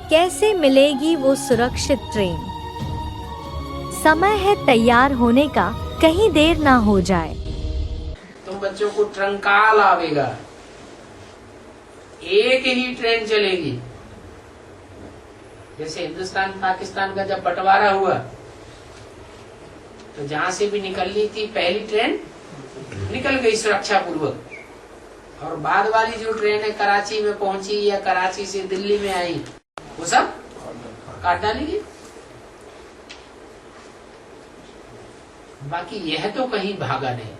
कैसे मिलेगी वो सुरक्षित ट्रेन? समय है तैयार होने का, कहीं देर ना हो जाए। तुम बच्चों को ट्रंकाल आवेगा, एक ही ट्रेन चलेगी। जैसे हिंदुस्तान पाकिस्तान का जब बंटवारा हुआ तो जहां से भी निकलनी थी पहली ट्रेन निकल गई सुरक्षा पूर्वक, और बाद वाली जो ट्रेन है कराची में पहुंची या कराची से दिल्ली में आई वो सब काट डालेगी। बाकी यह तो कहीं भागा नहीं।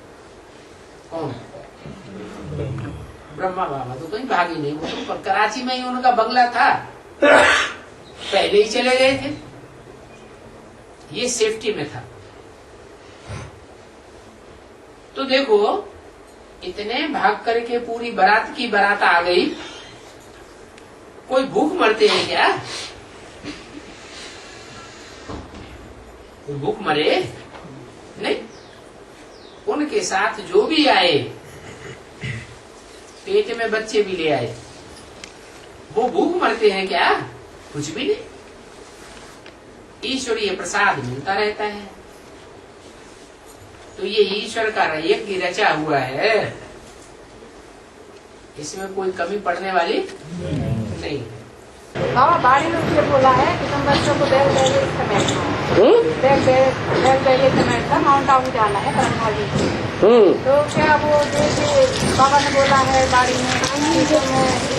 कौन? ब्रह्मा बाबा तो कहीं भागे नहीं, वो तो कराची में ही उनका बंगला था, पहले ही चले गए थे। ये सेफ्टी में था। तो देखो इतने भाग करके पूरी बारात की बारात आ गई। कोई भूख मरते हैं क्या? कोई भूख मरे नहीं। उनके साथ जो भी आए, पेट में बच्चे भी ले आए, वो भूख मरते हैं क्या? कुछ भी नहीं। ईश्वरीय प्रसाद मिलता रहता है। तो ये ईश्वर का यज्ञ रचा हुआ है, इसमें कोई कमी पड़ने वाली नहीं। बाबा बाड़ी में मुझे बोला है कि तुम बच्चों को बैग बैग समेटना है, बैग बैग समेटना, माउंट आबू जाना है ब्रह्मा जी। तो क्या वो जो बाबा ने बोला है बाड़ी में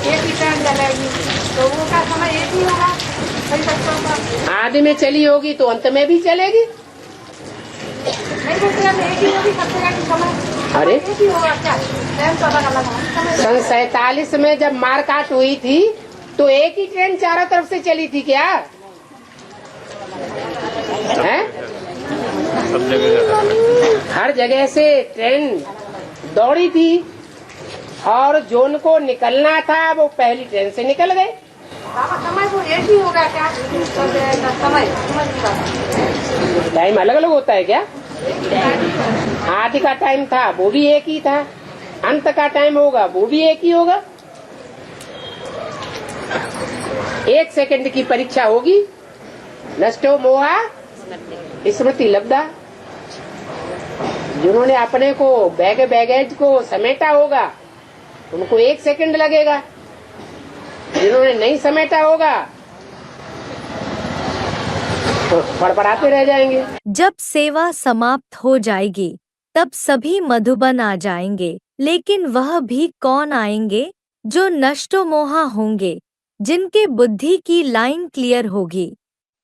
एक ही ट्रेन चलेगी, तो वो क्या समय एक ही होगा सभी बच्चों का? आदि में चली होगी तो अंत में भी चलेगी। नहीं तो ट्रेन एक ही होगी, सब जगह की समय अरे एक ही होगा क्या? ट्रेन तो अलग अलग होगी। सन 47 में जब मारकाट हुई थी तो एक ही ट्रेन चारों तरफ से चली थी क्या? है? हर जगह से ट्रेन दौड़ी थी, और जो उनको निकलना था वो पहली ट्रेन से निकल गए। समय तो एक ही होगा क्या? समय टाइम अलग अलग होता है क्या? आदि का टाइम था वो भी एक ही था, अंत का टाइम होगा वो भी एक ही होगा। एक सेकंड की परीक्षा होगी। नष्टो मोहा स्मृति लब्धा। जिन्होंने अपने को बैगेज को समेटा होगा उनको एक सेकंड लगेगा, जिन्होंने नहीं समेटा होगा तो फड़फड़ाते रह जाएंगे। जब सेवा समाप्त हो जाएगी तब सभी मधुबन आ जाएंगे, लेकिन वह भी कौन आएंगे? जो नष्टो मोहा होंगे, जिनके बुद्धि की लाइन क्लियर होगी।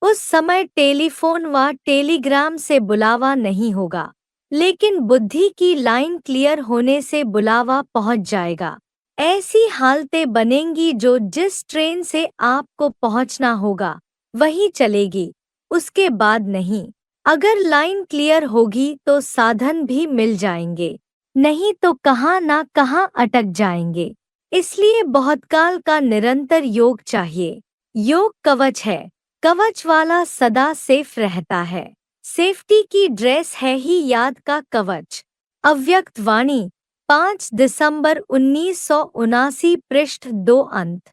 उस समय टेलीफोन व टेलीग्राम से बुलावा नहीं होगा, लेकिन बुद्धि की लाइन क्लियर होने से बुलावा पहुंच जाएगा। ऐसी हालतें बनेंगी जो जिस ट्रेन से आपको पहुंचना होगा वही चलेगी, उसके बाद नहीं। अगर लाइन क्लियर होगी तो साधन भी मिल जाएंगे, नहीं तो कहाँ ना कहाँ अटक जाएंगे। इसलिए बहुत काल का निरंतर योग चाहिए। योग कवच है, कवच वाला सदा सेफ रहता है। सेफ्टी की ड्रेस है ही याद का कवच। अव्यक्त वाणी 5 दिसंबर 1979 पृष्ठ 2 अंत।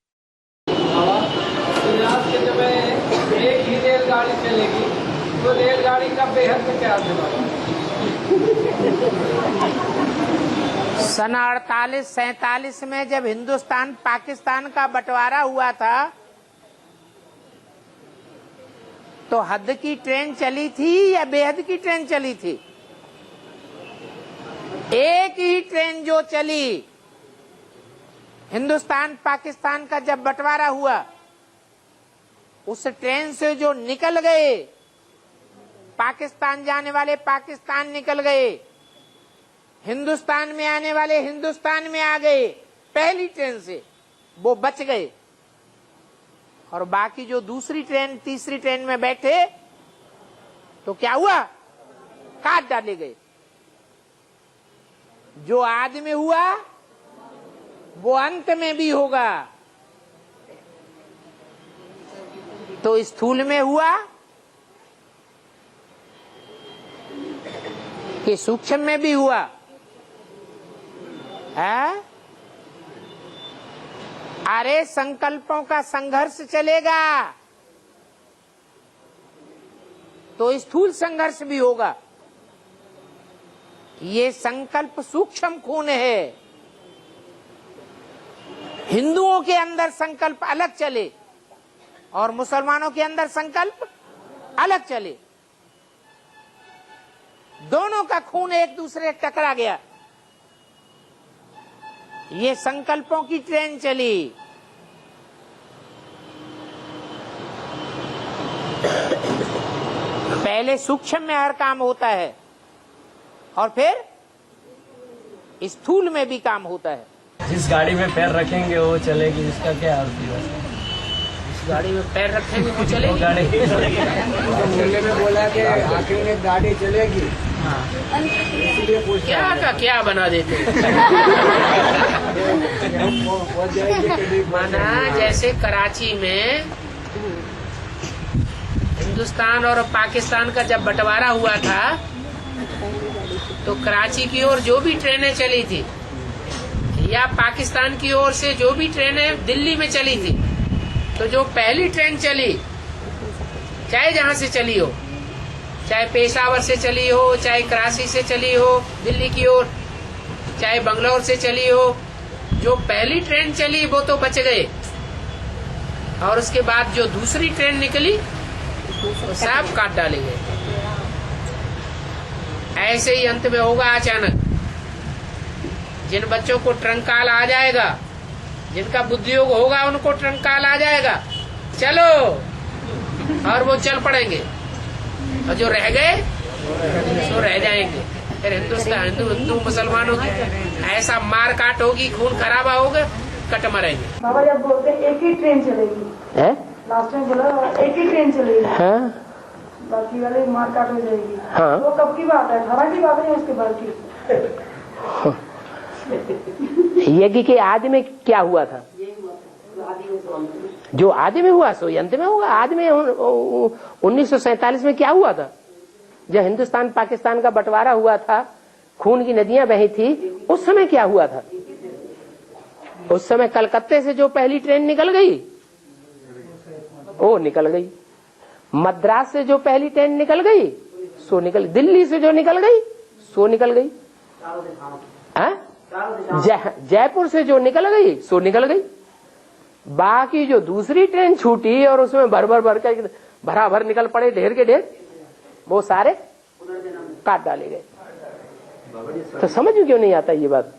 गुजरात के जब एक ही रेलगाड़ी चलेगी तो रेलगाड़ी का बेहद में क्या होगा? सन 48-47 में जब हिंदुस्तान पाकिस्तान का बंटवारा हुआ था तो हद की ट्रेन चली थी या बेहद की ट्रेन चली थी? एक ही ट्रेन जो चली हिंदुस्तान पाकिस्तान का जब बंटवारा हुआ, उस ट्रेन से जो निकल गए पाकिस्तान जाने वाले पाकिस्तान निकल गए, हिंदुस्तान में आने वाले हिंदुस्तान में आ गए पहली ट्रेन से, वो बच गए। और बाकी जो दूसरी ट्रेन तीसरी ट्रेन में बैठे तो क्या हुआ? काट डाले गए। जो आदमी हुआ वो अंत में भी होगा। तो स्थूल में हुआ कि सूक्ष्म में भी हुआ है? अरे संकल्पों का संघर्ष चलेगा तो स्थूल संघर्ष भी होगा। ये संकल्प सूक्ष्म खून है। हिंदुओं के अंदर संकल्प अलग चले और मुसलमानों के अंदर संकल्प अलग चले। दोनों का खून एक दूसरे से टकरा गया। ये संकल्पों की ट्रेन चली। पहले सूक्ष्म में हर काम होता है और फिर स्थूल में भी काम होता है। जिस गाड़ी में पैर रखेंगे वो चलेगी, इसका क्या अर्थ है? इस गाड़ी में पैर रखेंगे वो चलेगी। गाड़ी मुल्ले में बोला कि आखिर में गाड़ी चलेगी। हाँ। इसलिए पूछ क्या का क्या बना देते माना जैसे कराची में हिंदुस्तान और पाकिस्तान का जब बंटवारा हुआ था तो कराची की ओर जो भी ट्रेनें चली थी या पाकिस्तान की ओर से जो भी ट्रेनें दिल्ली में चली थी, तो जो पहली ट्रेन चली, चाहे जहां से चली हो, चाहे पेशावर से चली हो, चाहे कराची से चली हो दिल्ली की ओर, चाहे बंगलौर से चली हो, जो पहली ट्रेन चली वो तो बच गए। और उसके बाद जो दूसरी ट्रेन निकली वो सब काट डाले गए। ऐसे ही अंत में होगा अचानक। जिन बच्चों को ट्रंकाल आ जाएगा, जिनका बुद्धियोग होगा, उनको ट्रंकाल आ जाएगा, चलो, और वो चल पड़ेंगे। और जो रह गए तो रह जाएंगे। फिर हिंदू मुसलमानों की ऐसा मार काट होगी, खून खराबा होगा, कट मरेंगे। बाबा जब बोलते एक ही ट्रेन चलेगी है? लास्ट में बोला एक ही ट्रेन चलेगी, हाँ? बाकी वाले मार काट हो जाएगी। हाँ। वो कब की बात है? 18 की बात है उसके बाद की? यज्ञ के आदि में क्या हुआ था? जो आदि में हुआ सो अंत में होगा। आदि में 1947 में क्या हुआ था? जब हिंदुस्तान पाकिस्तान का बंटवारा हुआ था, खून की नदियां बही थी, उस समय क्या हुआ था? उस समय कलकत्ते से जो पहली ट्रेन निकल गई वो निकल गई। मद्रास से जो पहली ट्रेन निकल गई सो निकल, दिल्ली से जो निकल गई सो निकल गई, जयपुर से जो निकल गई सो निकल गई। बाकी जो दूसरी ट्रेन छूटी और उसमें भर कर भरा भर निकल पड़े ढेर के ढेर, वो सारे काट डाले गए। तो समझ में क्यों नहीं आता ये बात?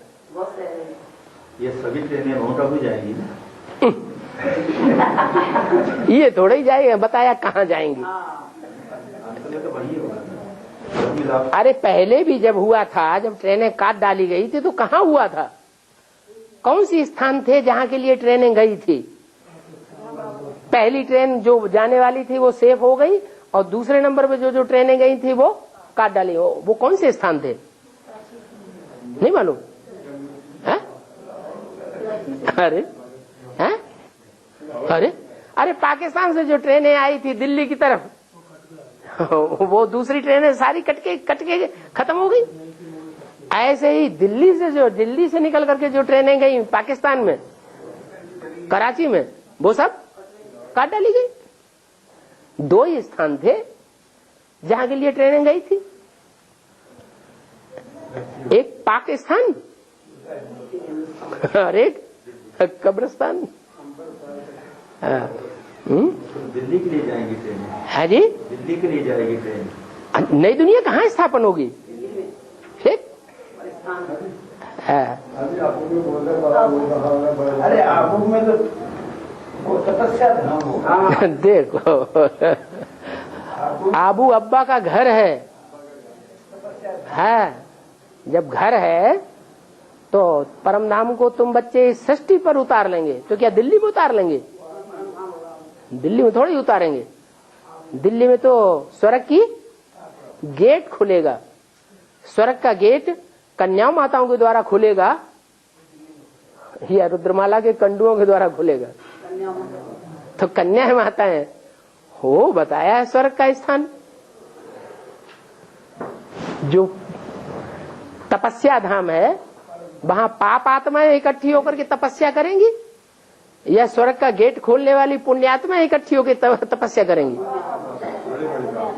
ये सभी ट्रेनें माउंट आबू जाएंगी ना? ये थोड़ा ही जाएगा, बताया कहाँ जाएंगी। तो वही होगा। अरे पहले भी जब हुआ था, जब ट्रेनें काट डाली गई थी, तो कहाँ हुआ था? कौन सी स्थान थे जहाँ के लिए ट्रेनें गई थी? पहली ट्रेन जो जाने वाली थी वो सेफ हो गई और दूसरे नंबर पे जो ट्रेनें गई थी वो काट डाली। वो कौन से स्थान थे? नहीं मालूम है? अरे हैं? अरे पाकिस्तान से जो ट्रेनें आई थी दिल्ली की तरफ, वो दूसरी ट्रेनें सारी कट के खत्म हो गई। ऐसे ही दिल्ली से निकल करके जो ट्रेनें गई पाकिस्तान में, कराची में, वो सब काट डाली गई। 2 ही स्थान थे जहां के लिए ट्रेनें गई थी, एक पाकिस्तान और एक कब्रिस्तान। दिल्ली के लिए जाएंगी ट्रेन? है जी, दिल्ली के लिए जाएगी ट्रेन। नई दुनिया कहाँ स्थापन होगी? ठीक है। अरे आबू में तो वो तपस्या था। देखो, आबू अब्बा का घर है। जब घर है तो परम धाम को तुम बच्चे षष्ठी पर उतार लेंगे, तो क्या दिल्ली में उतार लेंगे? दिल्ली में थोड़ी उतारेंगे। दिल्ली में तो स्वर्ग की गेट खुलेगा। स्वर्ग का गेट कन्या माताओं के द्वारा खुलेगा या रुद्रमाला के कंडुओं के द्वारा खुलेगा? तो कन्या माताएं हो बताया है स्वर्ग का स्थान। जो तपस्या धाम है वहां पाप आत्माएं इकट्ठी होकर के तपस्या करेंगी या स्वर्ग का गेट खोलने वाली पुण्यात्माएं इकट्ठी होकर तपस्या करेंगी?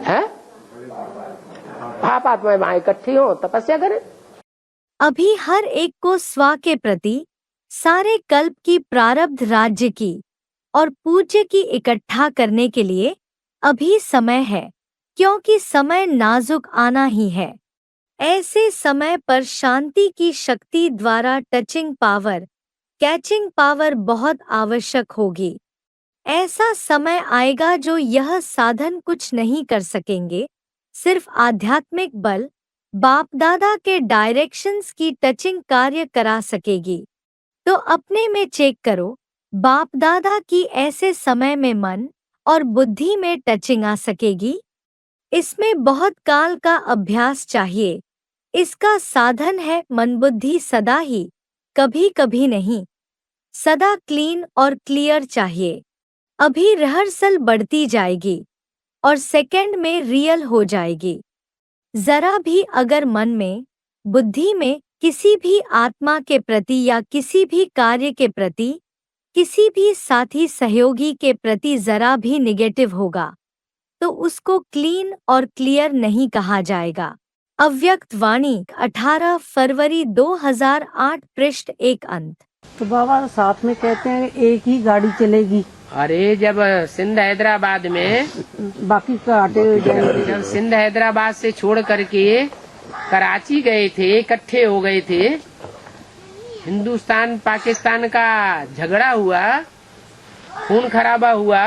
है पाप आत्माएं वहां इकट्ठी हो तपस्या करें। अभी हर एक को स्व के प्रति सारे कल्प की प्रारब्ध राज्य की और पूज्य की इकट्ठा करने के लिए अभी समय है, क्योंकि समय नाजुक आना ही है। ऐसे समय पर शांति की शक्ति द्वारा टचिंग पावर, कैचिंग पावर बहुत आवश्यक होगी। ऐसा समय आएगा जो यह साधन कुछ नहीं कर सकेंगे, सिर्फ आध्यात्मिक बल बाप दादा के डायरेक्शंस की टचिंग कार्य करा सकेगी। तो अपने में चेक करो, बाप दादा की ऐसे समय में मन और बुद्धि में टचिंग आ सकेगी? इसमें बहुत काल का अभ्यास चाहिए। इसका साधन है मन बुद्धि सदा ही, कभी कभी नहीं। सदा क्लीन और क्लियर चाहिए। अभी रिहर्सल बढ़ती जाएगी और सेकंड में रियल हो जाएगी। जरा भी अगर मन में, बुद्धि में किसी भी आत्मा के प्रति या किसी भी कार्य के प्रति, किसी भी साथी सहयोगी के प्रति जरा भी निगेटिव होगा, तो उसको क्लीन और क्लियर नहीं कहा जाएगा। अव्यक्त वाणी 18 फरवरी 2008 पृष्ठ 1 अंत। तो बाबा साथ में कहते हैं एक ही गाड़ी चलेगी। अरे जब सिंध हैदराबाद में बाकी काटे जाएंगे। जब सिंध हैदराबाद से छोड़ करके कराची गए थे, इकट्ठे हो गए थे, हिंदुस्तान पाकिस्तान का झगड़ा हुआ, खून खराबा हुआ,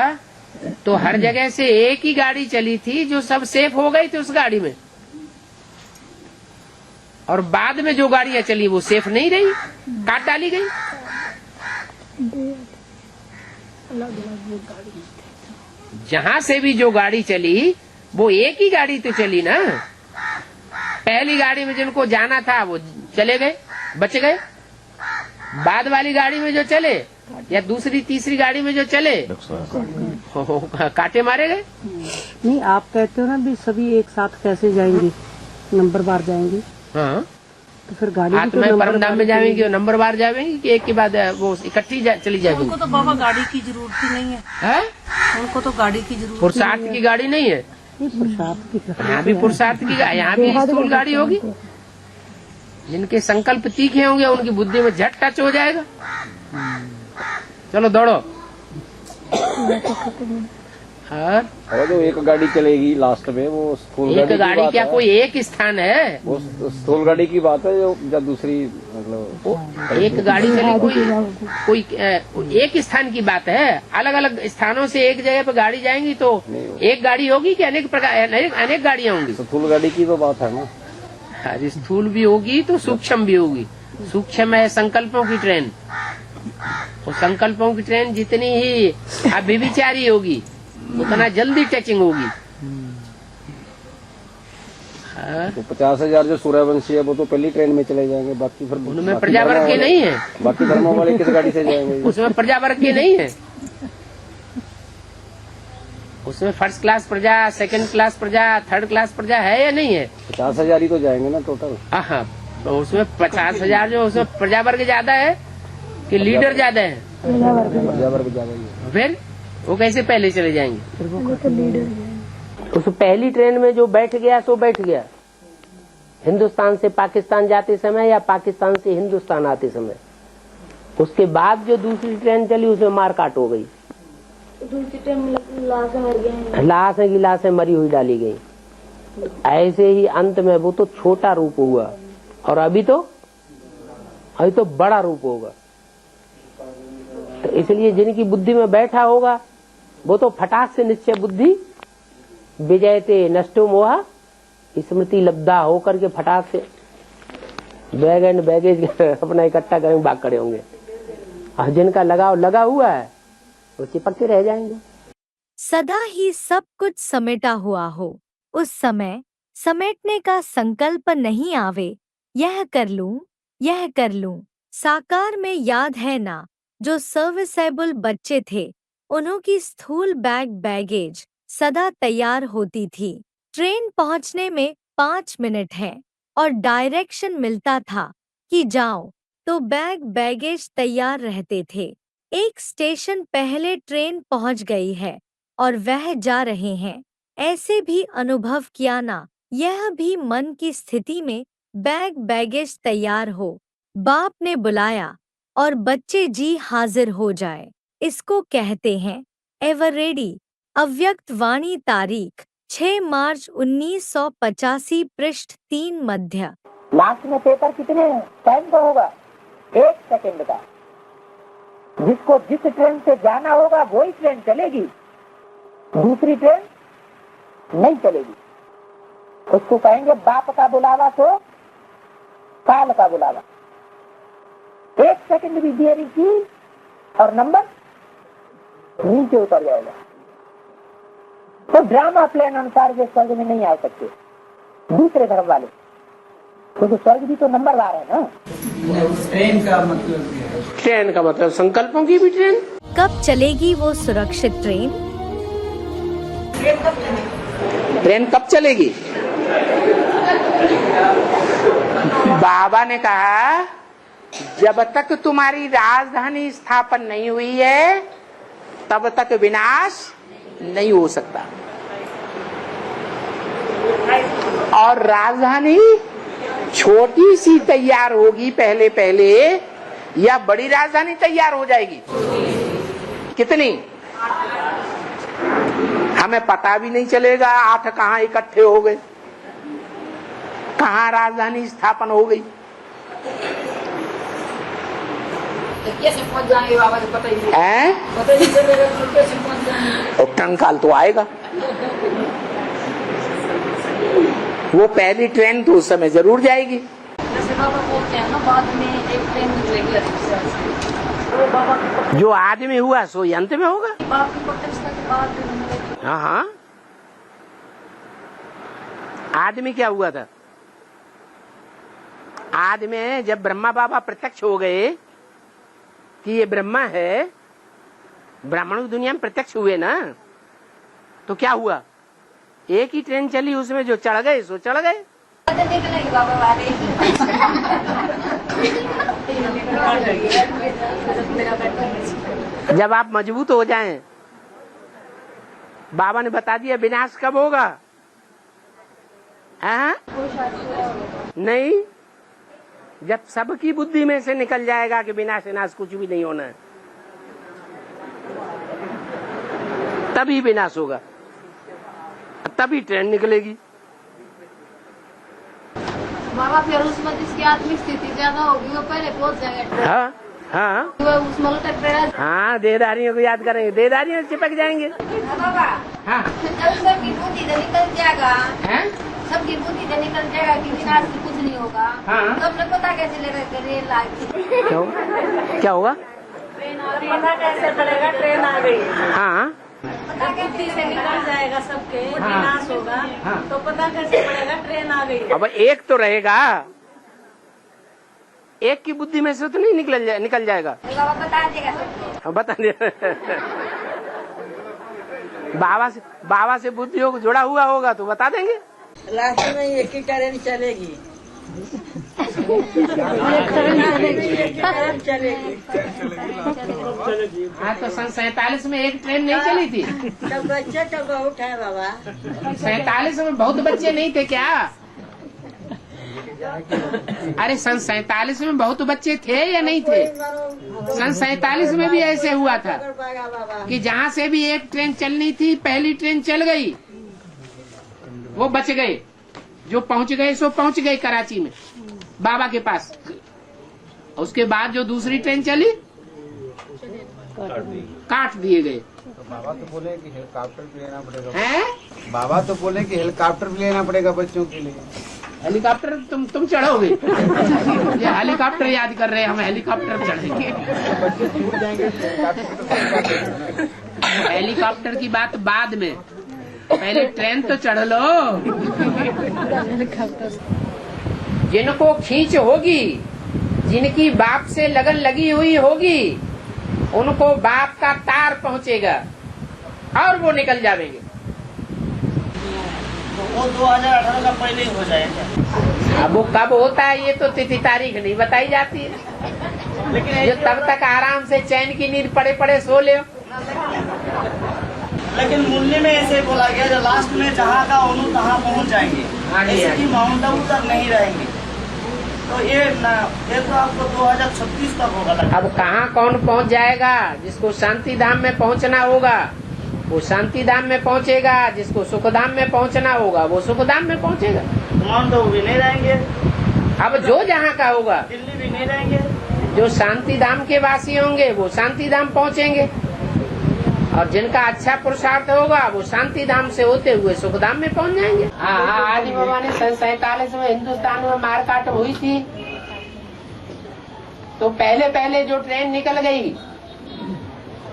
तो हर जगह से एक ही गाड़ी चली थी जो सब सेफ हो गई थी उस गाड़ी में। और बाद में जो गाड़ियां चली वो सेफ नहीं रही, काट डाली गई। जहां से भी जो गाड़ी चली वो एक ही गाड़ी तो चली ना। पहली गाड़ी में जिनको जाना था वो चले गए, बच गए। बाद वाली गाड़ी में जो चले या दूसरी तीसरी गाड़ी में जो चले काटे मारे गए। नहीं, आप कहते हो ना भी सभी एक साथ कैसे जाएंगे, नंबर बार जाएंगे। हाँ, तो फिर गाड़ी आत्माएं परमधाम में जाएंगी और नंबर बार जाएंगी कि एक के बाद वो इकट्ठी चली जाएगी। उनको तो बाबा गाड़ी की जरूरत ही नहीं है? उनको तो गाड़ी की जरूरत पुरुषार्थ की गाड़ी नहीं है। यहाँ भी पुरुषार्थ की, यहाँ भी स्थूल गाड़ी होगी। जिनके संकल्प तीखे होंगे उनकी बुद्धि में झट टच हो जाएगा। चलो दौड़ो। और जो एक गाड़ी चलेगी लास्ट में वो स्थूल एक गाड़ी क्या कोई एक स्थान है? वो स्थूल गाड़ी की बात है जो दूसरी मतलब एक गाड़ी चली कोई एक स्थान की बात है। अलग अलग स्थानों से एक जगह पर गाड़ी जाएंगी तो एक गाड़ी होगी कि अनेक प्रकार अनेक गाड़ियां होंगी? स्थूल गाड़ी की तो बात है ना। अरे स्थूल भी होगी तो सूक्ष्म भी होगी। सूक्ष्म है संकल्पों की ट्रेन, और संकल्पों की ट्रेन जितनी ही अभिविचारी होगी उतना जल्दी टचिंग होगी। तो 50,000 जो सूर्यवंशी है वो तो पहली ट्रेन में चले जाएंगे, बाकी फिर उनमें प्रजावर्ग के नहीं है। बाकी धर्मों वाले किस गाड़ी से जाएंगे? उसमें प्रजावर्ग के नहीं है। उसमें फर्स्ट क्लास प्रजा, सेकंड क्लास प्रजा, थर्ड क्लास प्रजा है या नहीं है? 50,000 ही तो जाएंगे ना टोटल। हाँ, तो उसमें 50,000 जो उसमें प्रजा वर्ग ज्यादा है कि लीडर ज्यादा है? प्रजा वर्ग ज्यादा ही है। फिर वो कैसे पहले चले जाएंगे? उस पहली ट्रेन में जो बैठ गया सो बैठ गया, हिंदुस्तान से पाकिस्तान जाते समय या पाकिस्तान से हिंदुस्तान आते समय। उसके बाद जो दूसरी ट्रेन चली उसमें मारकाट हो गई, दूसरी ट्रेन में लाशें मर गई, लाशें की लाशें मरी हुई डाली गई। ऐसे ही अंत में वो तो छोटा रूप हुआ और अभी तो बड़ा रूप होगा। तो इसलिए जिनकी बुद्धि में बैठा होगा वो तो फटाक से निश्चय बुद्धि विजयते नष्टो मोहा स्मृति लब्धा होकर के फटाक से बैग एंड बैगेज अपना इकट्ठा करेंगे, भाग खड़े होंगे। और जिनका लगाव लगा हुआ है वो चिपकते रह जाएंगे। सदा ही सब कुछ समेटा हुआ हो, उस समय समेटने का संकल्प नहीं आवे, यह कर लूं, यह कर लूं। साकार में याद है ना, जो सर्विसेबल बच्चे थे उन्हों की स्थूल बैगेज सदा तैयार होती थी। ट्रेन पहुंचने में 5 मिनट है और डायरेक्शन मिलता था कि जाओ, तो बैगेज तैयार रहते थे। एक स्टेशन पहले ट्रेन पहुंच गई है और वह जा रहे हैं, ऐसे भी अनुभव किया ना? यह भी मन की स्थिति में बैगेज तैयार हो, बाप ने बुलाया और बच्चे जी हाजिर हो जाए, इसको कहते हैं एवर रेडी। अव्यक्त वाणी, तारीख 6 मार्च 1985, पृष्ठ 3 मध्य। लास्ट में पेपर कितने टाइम का होगा? 1 सेकंड का। जिसको जिस ट्रेन से जाना होगा वही ट्रेन चलेगी, दूसरी ट्रेन नहीं चलेगी। उसको कहेंगे बाप का बुलावा तो काल का बुलावा। 1 सेकंड भी देरी की और नंबर नीचे उतर जाएगा। तो ड्रामा प्लान अनुसार वे स्वर्ग में नहीं आ सकते दूसरे धर्म वाले, क्योंकि स्वर्ग भी तो नंबरवार है ना। ट्रेन का मतलब संकल्पों की भी ट्रेन। कब चलेगी वो सुरक्षित ट्रेन? ट्रेन कब चलेगी? बाबा ने कहा जब तक तुम्हारी राजधानी स्थापन नहीं हुई है तब तक विनाश नहीं हो सकता। और राजधानी छोटी सी तैयार होगी पहले पहले, या बड़ी राजधानी तैयार हो जाएगी? कितनी? हमें पता भी नहीं चलेगा 8 कहाँ इकट्ठे हो गए, कहाँ राजधानी स्थापन हो गई। कैसे पहुंच जाएंगे बाबा, पता ही नहीं चलेगा तो कैसे पहुंच जाएंगे। और टंकाल तो आएगा। वो पहली ट्रेन तो उस समय जरूर जाएगी। जैसे बाबा बोलते हैं ना, बाद में एक ट्रेन निकलेगी। जो आदमी हुआ सो अंत में होगा। बाप की प्रतिष्ठा के बाद। हाँ हाँ, आदमी क्या हुआ था? आदमी जब ब्रह्मा बाबा प्रत्यक्ष हो गए कि ये ब्रह्मा है, ब्राह्मणों की दुनिया में प्रत्यक्ष हुए ना, तो क्या हुआ? एक ही ट्रेन चली, उसमें जो चढ़ गए सो चढ़ गए। जब आप मजबूत हो जाएं, बाबा ने बता दिया विनाश कब होगा? नहीं, जब सबकी बुद्धि में से निकल जाएगा कि विनाश विनाश कुछ भी नहीं होना है, तभी विनाश होगा, तभी ट्रेन निकलेगी। बाबा फिर उसमें जिसकी आत्मिक स्थिति ज्यादा होगी वो पहले पहुंच जाएगा। हाँ हाँ उसमें हाँ, देदारियों को याद करेंगे, देदारियों से चिपक जाएंगे। बाबा हाँ, सबकी बुद्धि तो निकल जाएगा, हैं? सबकी बुद्धि तो निकल जाएगा कि विनाश से कुछ नहीं होगा। हाँ। तो अपने पता कैसे लेगा कि रेल आ गई? क्या होगा? पता कैसे पड़ेगा ट्रेन आ गई? हाँ, बुद्धि से निकल जाएगा सबके, विनाश होगा। तो पता कैसे पड़ेगा ट्रेन आ गई? अब एक तो रहेगा, एक की बुद्धि में से तो नहीं निकल जाएगा। बाबा बता देगा सबको। बता दे। बाबा से बुद्धि योग जुड़ा हुआ होगा तो बता देंगे। लास्ट में एक ही ट्रेन चलेगी। हाँ तो सन 47 में एक ट्रेन नहीं चली थी। तब बच्चे तो बहुत है बाबा। 47 में बहुत बच्चे नहीं थे क्या? अरे सन 47 में बहुत बच्चे थे या नहीं थे? सन 47 में भी ऐसे हुआ था कि जहाँ से भी एक ट्रेन चलनी थी पहली ट्रेन चल गई, वो बच गए। जो पहुंच गए सो पहुंच गए कराची में बाबा के पास। उसके बाद जो दूसरी ट्रेन चली काट दिए गए। तो बाबा तो बोले कि हेलीकॉप्टर भी लेना पड़ेगा। हैं? बाबा तो बोले कि हेलीकॉप्टर भी लेना पड़ेगा बच्चों के लिए। हेलीकॉप्टर तुम चढ़ोगे? ये हेलीकॉप्टर याद कर रहे हैं, हम हेलीकॉप्टर चढ़ेंगे। बच्चे छूट जाएंगे। हेलीकॉप्टर की बात बाद में, पहले ट्रेन तो चढ़ लो। जिनको खींच होगी, जिनकी बाप से लगन लगी हुई होगी, उनको बाप का तार पहुंचेगा और वो निकल जाएंगे। वो 2018 का पहले ही हो जाएगा। अब वो कब होता है ये तो तिथि तारीख नहीं बताई जाती है, लेकिन जो तब तक आराम से चैन की नींद पड़े पड़े सो ले। लेकिन मूल्य में ऐसे बोला गया जो लास्ट में जहाँ का उन्हों तहाँ पहुँच जाएंगे, ऐसे कि माउंट आबू तक नहीं रहेंगे। तो ये तो आपको 2036 तक होगा। अब कहाँ कौन पहुँच जाएगा? जिसको शांति धाम में पहुँचना होगा वो शांति धाम में पहुँचेगा, जिसको सुखधाम में पहुँचना होगा वो सुखधाम में पहुँचेगा। माउंट आबू भी नहीं रहेंगे। अब जो जहाँ का होगा, दिल्ली भी नहीं रहेंगे। जो शांति धाम के वासी होंगे वो शांति धाम पहुँचेंगे, और जिनका अच्छा पुरुषार्थ होगा वो शांति धाम से होते हुए सुखधाम में पहुंच जाएंगे। हाँ, आदि बाबा ने सन 47 में हिंदुस्तान में मारकाट हुई थी, तो पहले पहले जो ट्रेन निकल गई,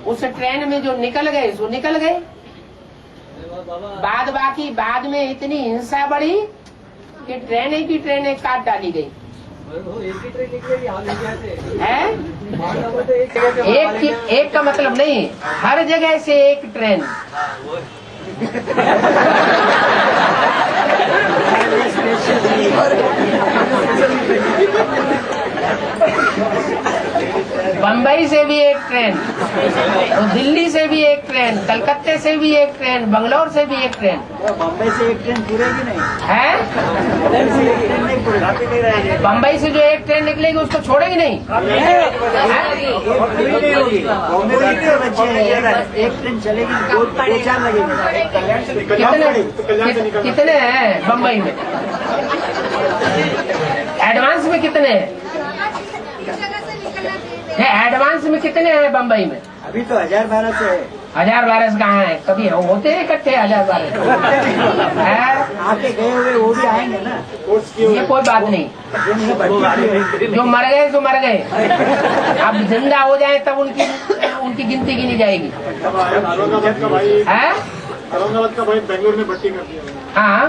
उस ट्रेन में जो निकल गए सो निकल गए। बाद में इतनी हिंसा बढ़ी कि ट्रेनें की ट्रेनें काट डाली गई। है? एक का मतलब नहीं, हर जगह से एक ट्रेन। बम्बई से भी एक ट्रेन, तो दिल्ली से भी एक ट्रेन, कलकत्ते से भी एक ट्रेन, बंगलोर से भी एक ट्रेन। बम्बई से एक ट्रेन पूरेगी नहीं है? बम्बई से जो एक ट्रेन निकलेगी उसको छोड़ेगी नहीं। एक ट्रेन चलेगी, दो चार लगेगी। कितने हैं बम्बई में? एडवांस में कितने हैं? एडवांस में कितने हैं बम्बई में? अभी तो 1012 से है। 1012 कहाँ है? कभी होते हैं इकट्ठे 1012 है? आके गए हुए वो भी आएंगे ना। ये कोई बात नहीं, जो मर गए तो मर गए, अब जिंदा हो जाए तब उनकी गिनती गिनी जाएगी। औरंगाबाद का भाई बेंगलोर में भर्ती कर दिया। हाँ,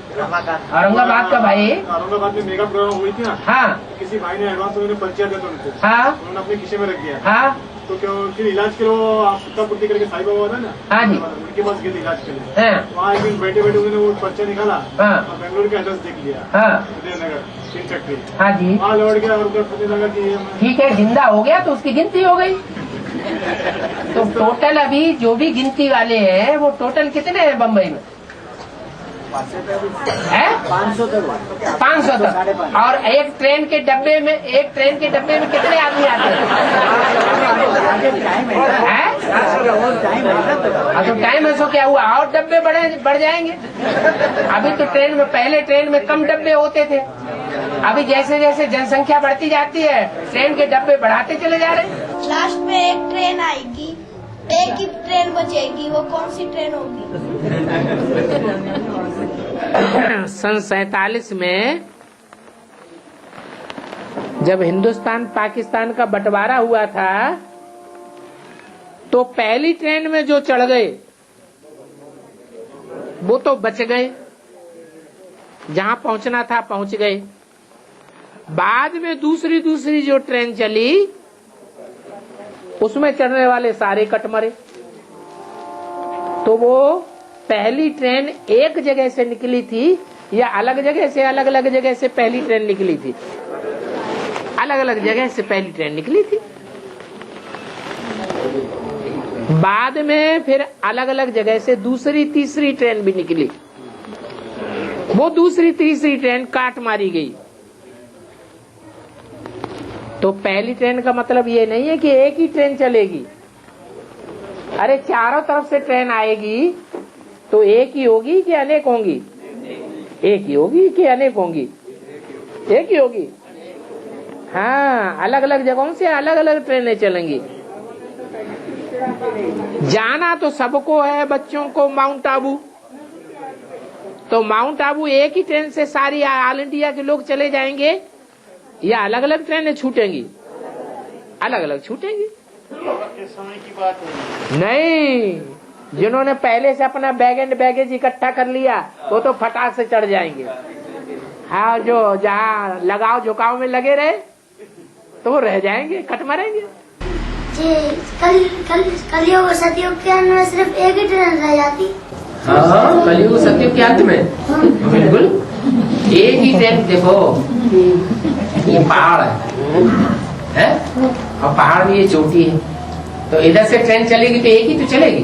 औरंगाबाद का भाई औरंगाबाद में मेगा प्रोग्राम हुई थी ना। हाँ, किसी भाई ने एडवांस उन्होंने पर्चिया दिया था उनको। हाँ, उन्होंने अपने खीसे में रख दिया। हाँ, तो क्या फिर इलाज के लिए आप पुट्टी करके साई बाबा था ना। हाँ जी, उनके पास गए थे इलाज के लिए। हाँ, वहाँ एक दिन बैठे बैठे उन्होंने वो पर्चा निकाला। हाँ, और बेंगलोर का एड्रेस देख लिया। हाँ, विजयनगर तीन चक्री। हाँ जी, वहाँ लौट गया और पता लगा कि ठीक है, जिंदा हो गया तो उसकी गिनती हो गई। तो टोटल अभी जो भी गिनती वाले हैं वो टोटल कितने हैं बम्बई में? 500 तक। 500 तक। और एक ट्रेन के डब्बे में कितने आदमी आते हैं? तो टाइम है, सो क्या हुआ और डब्बे बढ़ जाएंगे। अभी तो ट्रेन में, पहले ट्रेन में कम डब्बे होते थे, अभी जैसे जैसे जनसंख्या बढ़ती जाती है ट्रेन के डब्बे बढ़ाते चले जा रहे हैं। लास्ट में एक ट्रेन आएगी, एक ही ट्रेन बचेगी, वो कौन सी ट्रेन होगी? सन 47 में जब हिंदुस्तान पाकिस्तान का बंटवारा हुआ था तो पहली ट्रेन में जो चढ़ गए वो तो बच गए, जहां पहुंचना था पहुंच गए। बाद में दूसरी जो ट्रेन चली उसमें चढ़ने वाले सारे कट मरे। तो वो पहली ट्रेन एक जगह से निकली थी या अलग अलग जगह से पहली ट्रेन निकली थी? अलग अलग जगह से पहली ट्रेन निकली थी। बाद में फिर अलग अलग जगह से दूसरी तीसरी ट्रेन भी निकली। वो दूसरी तीसरी ट्रेन काट मारी गई। तो पहली ट्रेन का मतलब ये नहीं है कि एक ही ट्रेन चलेगी। अरे चारों तरफ से ट्रेन आएगी तो एक ही होगी कि अनेक होंगी? एक ही होगी कि अनेक होंगी? एक ही होगी। हाँ, अलग अलग जगहों से अलग अलग ट्रेनें चलेंगी। जाना तो सबको है, बच्चों को माउंट आबू। तो माउंट आबू एक ही ट्रेन से सारी ऑल इंडिया के लोग चले जाएंगे या अलग अलग ट्रेनें छूटेंगी? अलग अलग छूटेंगी। समय की बात नहीं, जिन्होंने पहले से अपना बैग एंड बैगेज इकट्ठा कर लिया वो तो फटाक से चढ़ जाएंगे। हाँ, जो जहाँ लगाव झुकाव में लगे रहे तो वो रह जाएंगे, कट मरेंगे। कलयुग सतयुग के अंत में सिर्फ एक ही ट्रेन रह जाती। हाँ, कलयुग सतयुग के अंत में बिल्कुल एक ही ट्रेन। देखो ये पहाड़ है और पहाड़ में ये चोटी है, तो इधर से ट्रेन चलेगी तो एक ही तो चलेगी।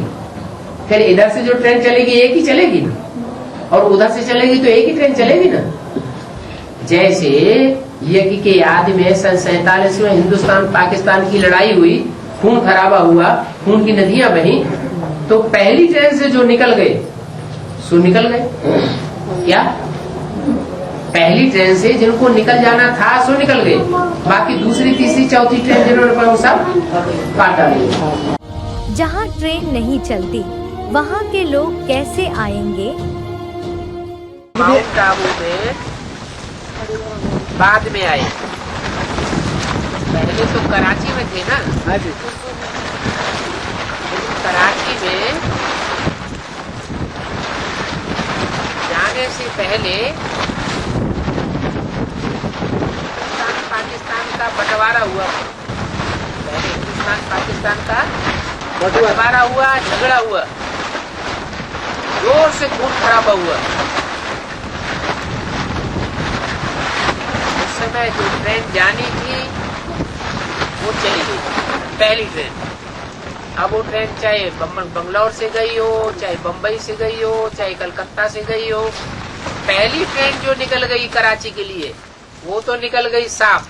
फिर इधर से जो ट्रेन चलेगी एक ही चलेगी ना, और उधर से चलेगी तो एक ही ट्रेन चलेगी ना। जैसे यज्ञ के याद में सन 47 में हिंदुस्तान पाकिस्तान की लड़ाई हुई, खून खराबा हुआ, खून की नदियां बही, तो पहली ट्रेन से जो निकल गए सो निकल गए। क्या? पहली ट्रेन से जिनको निकल जाना था सो निकल गए, बाकी दूसरी तीसरी चौथी ट्रेन जिन्होंने वो सब काटा लिया। जहाँ ट्रेन नहीं चलती वहाँ के लोग कैसे आएंगे? माउंट आबू में बाद में आए, पहले तो कराची में थे ना। कराची में जाने से पहले पाकिस्तान का बंटवारा हुआ। पहले हिंदुस्तान पाकिस्तान का बंटवारा हुआ, झगड़ा हुआ, जोर से खून खराबा हुआ। उस समय जो ट्रेन जानी थी वो चली गई, पहली ट्रेन। अब वो ट्रेन चाहे बंगलौर से गई हो, चाहे बम्बई से गई हो, चाहे कलकत्ता से गई हो, पहली ट्रेन जो निकल गई कराची के लिए वो तो निकल गई साफ।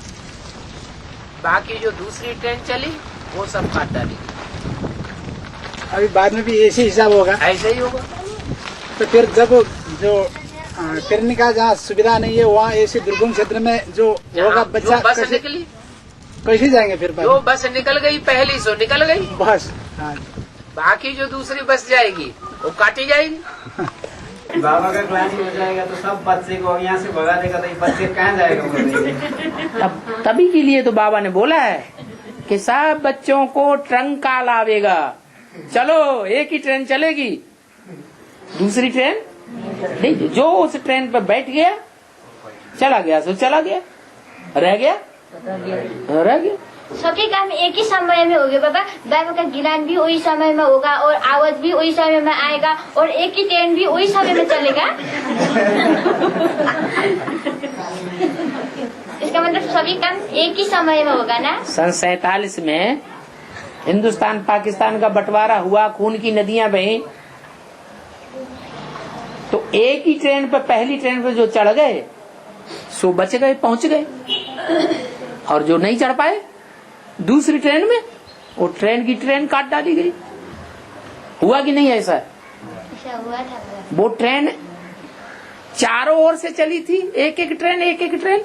बाकी जो दूसरी ट्रेन चली वो सब काट डाली। अभी बाद में भी ऐसे हिसाब होगा? ऐसे ही होगा। तो फिर जब जो ट्रेन का जहाँ सुविधा नहीं है वहाँ ऐसे दुर्गम क्षेत्र में जो होगा बच्चा बस निकली कैसे जाएंगे? फिर जो बस निकल गई पहली सो निकल गई बस। बाकी जो दूसरी बस जाएगी वो काटी जाएगी। बाबा का क्लास हो जाएगा तो सब बच्चे को यहाँ से भगा देगा, तो बच्चे कहाँ जाएगा? तभी के लिए तो बाबा ने बोला है कि सब बच्चों को ट्रंक काल आवेगा। चलो एक ही ट्रेन चलेगी, दूसरी ट्रेन नहीं। जो उस ट्रेन पर बैठ गया चला गया सो चला गया, रह गया रह गया। सबके काम एक ही समय में होगा बाबा। बाबा का ज्ञान भी वही समय में होगा और आवाज भी वही समय में आएगा और एक ही ट्रेन भी वही समय में चलेगा। इसका मतलब सभी काम एक ही समय में होगा ना। सन 47 में हिंदुस्तान पाकिस्तान का बंटवारा हुआ, खून की नदियां बही, तो एक ही ट्रेन पर, पहली ट्रेन पर जो चढ़ गए सो बच गए, पहुंच गए, और जो नहीं चढ़ पाए दूसरी ट्रेन में वो ट्रेन की ट्रेन काट डाली गई। हुआ कि नहीं ऐसा? हुआ था। वो ट्रेन चारों ओर से चली थी, एक एक ट्रेन एक एक ट्रेन।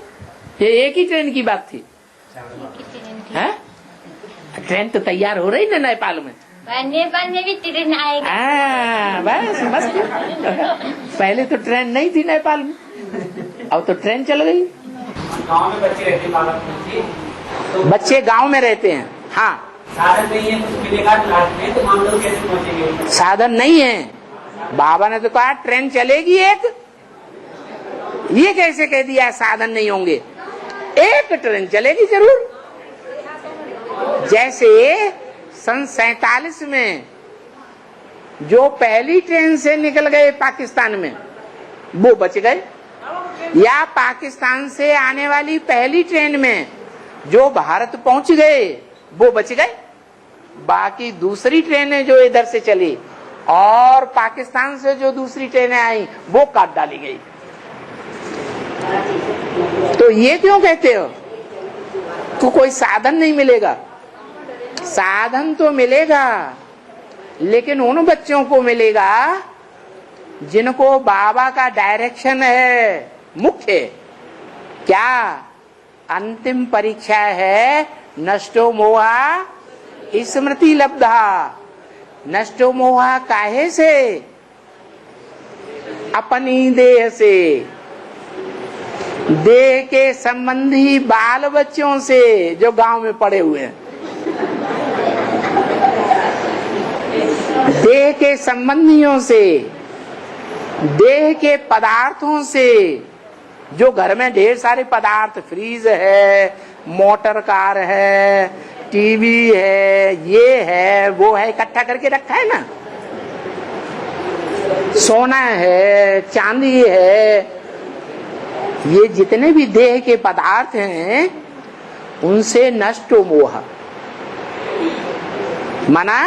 ये एक ही ट्रेन की बात थी। है? ट्रेन तो तैयार हो रही ना नेपाल में। नेपाल में भी ट्रेन आएगा। बस मस्त। पहले तो ट्रेन नहीं थी नेपाल में, अब तो ट्रेन चल गई। गाँव में बच्चे रहते हैं, बच्चे गांव में रहते हैं। हाँ, साधन नहीं है, कुछ मिलेगा क्लास में तो हम लोग कैसे पहुँचेंगे? साधन नहीं है। बाबा ने तो कहा ट्रेन चलेगी एक, ये कैसे कह दिया साधन नहीं होंगे? एक ट्रेन चलेगी जरूर। जैसे सन 47 में जो पहली ट्रेन से निकल गए पाकिस्तान में वो बच गए, या पाकिस्तान से आने वाली पहली ट्रेन में जो भारत पहुंच गए वो बच गए। बाकी दूसरी ट्रेनें जो इधर से चली और पाकिस्तान से जो दूसरी ट्रेनें आई वो काट डाली गई। तो ये क्यों कहते हो? तो कोई साधन नहीं मिलेगा। साधन तो मिलेगा, लेकिन उन बच्चों को मिलेगा जिनको बाबा का डायरेक्शन है मुख्य। क्या अंतिम परीक्षा है? नष्टो मोहा स्मृति लब्धा। नष्टो मोहा काहे से? अपनी देह से, देह के संबंधी बाल बच्चों से जो गांव में पड़े हुए हैं, देह के संबंधियों से, देह के पदार्थों से, जो घर में ढेर सारे पदार्थ, फ्रीज है, मोटर कार है, टीवी है, ये है, वो है, इकट्ठा करके रखा है ना। सोना है, चांदी है, ये जितने भी देह के पदार्थ हैं उनसे नष्टो मोह। माना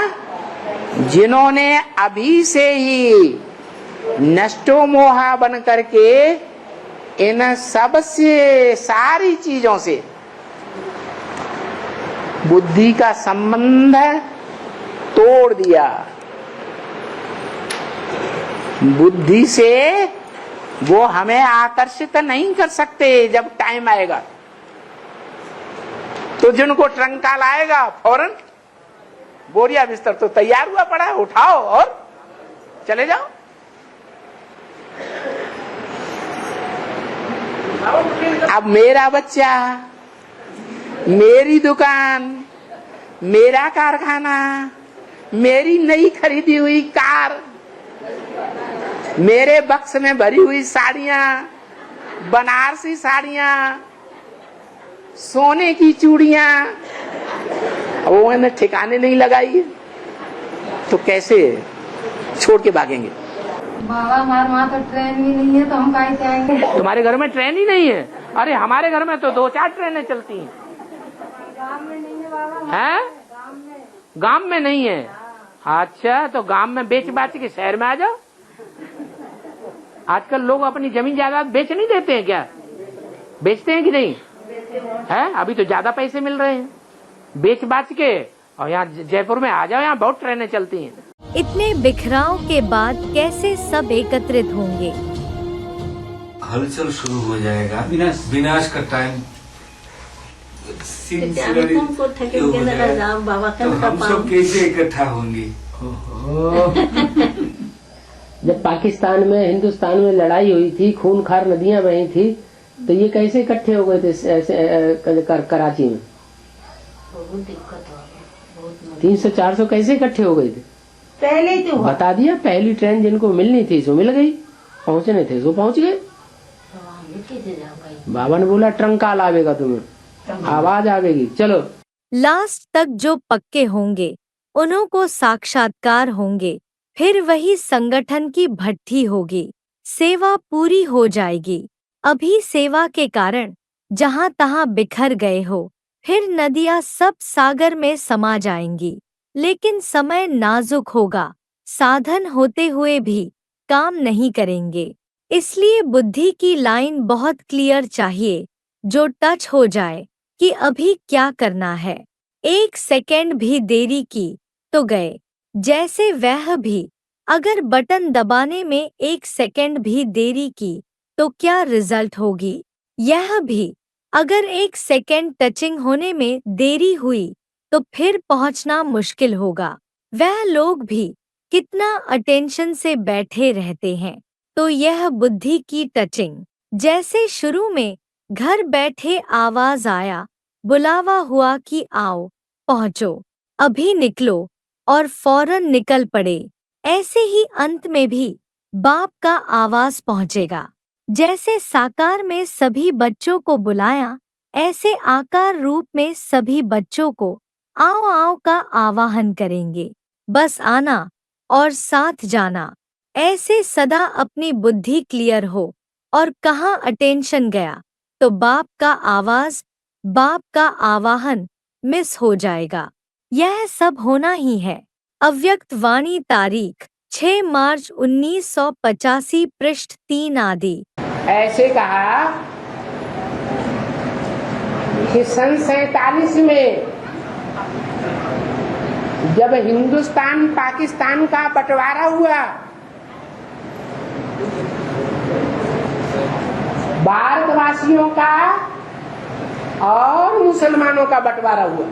जिन्होंने अभी से ही नष्टो मोहा बन करके इन सबसे सारी चीजों से बुद्धि का संबंध तोड़ दिया। बुद्धि से वो हमें आकर्षित नहीं कर सकते। जब टाइम आएगा तो जिनको ट्रंकाल आएगा फौरन बोरिया बिस्तर तो तैयार हुआ पड़ा है, उठाओ और चले जाओ। अब मेरा बच्चा, मेरी दुकान, मेरा कारखाना, मेरी नई खरीदी हुई कार, मेरे बक्स में भरी हुई साड़ियां, बनारसी साड़ियां, सोने की चूड़ियां, वो मैंने ठिकाने नहीं लगाई तो कैसे छोड़ के भागेंगे? बाबा हमारे वहाँ तो ट्रेन भी नहीं है तो हम कहीं से आएंगे? तुम्हारे घर में ट्रेन ही नहीं है? अरे हमारे घर में तो 2-4 ट्रेनें चलती हैं। गाँव में नहीं है बाबा। हैं? गांव में नहीं है? अच्छा, तो गांव में बेच बाच के शहर में आ जाओ। आजकल लोग अपनी जमीन जायदाद बेच नहीं देते हैं क्या? बेचते हैं कि नहीं? है, अभी तो ज्यादा पैसे मिल रहे हैं, बेच बाच के। और यहाँ जयपुर में आ जाओ, यहाँ बहुत ट्रेनें चलती हैं। इतने बिखराव के बाद कैसे सब एकत्रित होंगे? हलचल शुरू हो जाएगा, विनाश का टाइम। तो हम सब कैसे इकट्ठा होंगे? जब पाकिस्तान में हिंदुस्तान में लड़ाई हुई थी, खूनखार नदियां बही थी, तो ये कैसे इकट्ठे हो गए थे कराची में? 300-400 कैसे इकट्ठे हो गए थे? पहले तो बता दिया, पहली ट्रेन जिनको मिलनी थी सो मिल गई, पहुंचने थे सो पहुंच गए। बाबा ने बोला ट्रंकाल आवेगा, तुम्हें आवाज आवेगी, चलो। लास्ट तक जो पक्के होंगे उन्हों को साक्षात्कार होंगे, फिर वही संगठन की भट्ठी होगी, सेवा पूरी हो जाएगी। अभी सेवा के कारण जहां तहां बिखर गए हो, फिर नदियां सब सागर में समा जाएंगी। लेकिन समय नाजुक होगा, साधन होते हुए भी काम नहीं करेंगे। इसलिए बुद्धि की लाइन बहुत क्लियर चाहिए, जो टच हो जाए कि अभी क्या करना है। 1 सेकेंड भी देरी की तो गए। जैसे वह भी अगर बटन दबाने में 1 सेकेंड भी देरी की तो क्या रिजल्ट होगी? यह भी अगर 1 सेकेंड टचिंग होने में देरी हुई तो फिर पहुंचना मुश्किल होगा। वह लोग भी कितना अटेंशन से बैठे रहते हैं। तो यह बुद्धि की टचिंग, जैसे शुरू में घर बैठे आवाज आया, बुलावा हुआ कि आओ, पहुंचो, अभी निकलो, और फौरन निकल पड़े। ऐसे ही अंत में भी बाप का आवाज पहुंचेगा। जैसे साकार में सभी बच्चों को बुलाया, ऐसे आकार रूप में सभी बच्चों को आओ आओ का आवाहन करेंगे। बस आना, और साथ जाना। ऐसे सदा अपनी बुद्धि क्लियर हो और कहाँ अटेंशन गया तो बाप का आवाज, बाप का आवाहन मिस हो जाएगा। यह सब होना ही है। अव्यक्त वाणी तारीख 6 मार्च 1985 पृष्ठ 3 आदि। ऐसे कहा कि सन 47 में जब हिंदुस्तान पाकिस्तान का बंटवारा हुआ, भारतवासियों का और मुसलमानों का बंटवारा हुआ।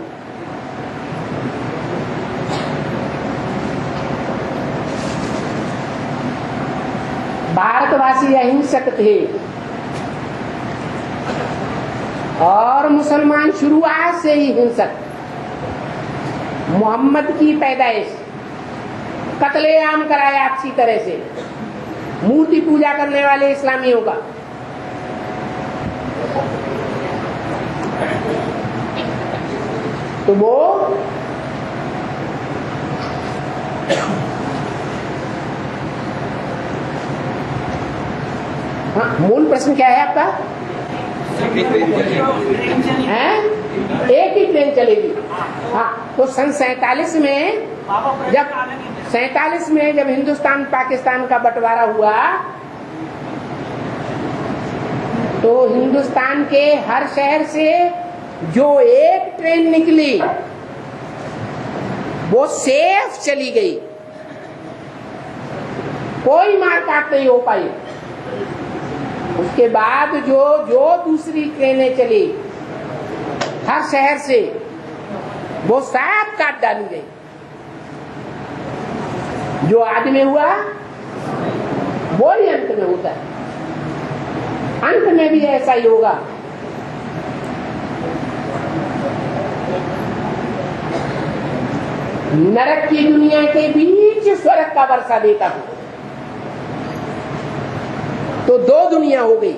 भारतवासी अहिंसक थे और मुसलमान शुरुआत से ही हिंसक। मोहम्मद की पैदाइश कत्लेआम कराया अच्छी तरह से मूर्ति पूजा करने वाले इस्लामियों का। तो वो मूल प्रश्न क्या है आपका? हैं? एक ही ट्रेन चलेगी। हाँ, तो सन 47 में जब हिंदुस्तान पाकिस्तान का बंटवारा हुआ तो हिंदुस्तान के हर शहर से जो एक ट्रेन निकली वो सेफ चली गई, कोई मारकाट नहीं हो पाई। उसके बाद जो दूसरी ट्रेनें चली हर शहर से वो सब काट डाली गई। जो आदमी हुआ वो ही अंत में होता है। अंत में भी ऐसा ही होगा। नरक की दुनिया के बीच स्वर्ग का वर्षा देता हूं, तो दो दुनिया हो गई।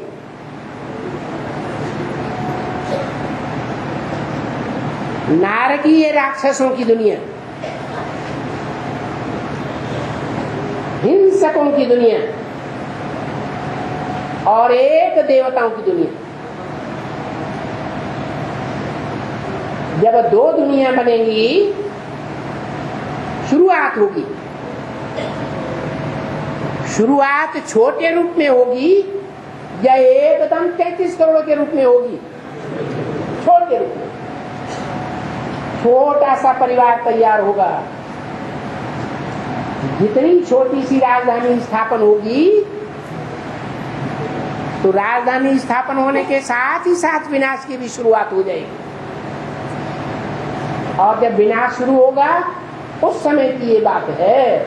नारकीय राक्षसों की दुनिया, हिंसकों की दुनिया और एक देवताओं की दुनिया। जब दो दुनिया बनेंगी, शुरुआत होगी। शुरुआत छोटे रूप में होगी या एकदम 33 करोड़ के रूप में होगी? छोटे रूप में। छोटा सा परिवार तैयार होगा। जितनी छोटी सी राजधानी स्थापन होगी तो राजधानी स्थापन होने के साथ ही साथ विनाश की भी शुरुआत हो जाएगी। और जब विनाश शुरू होगा उस समय की ये बात है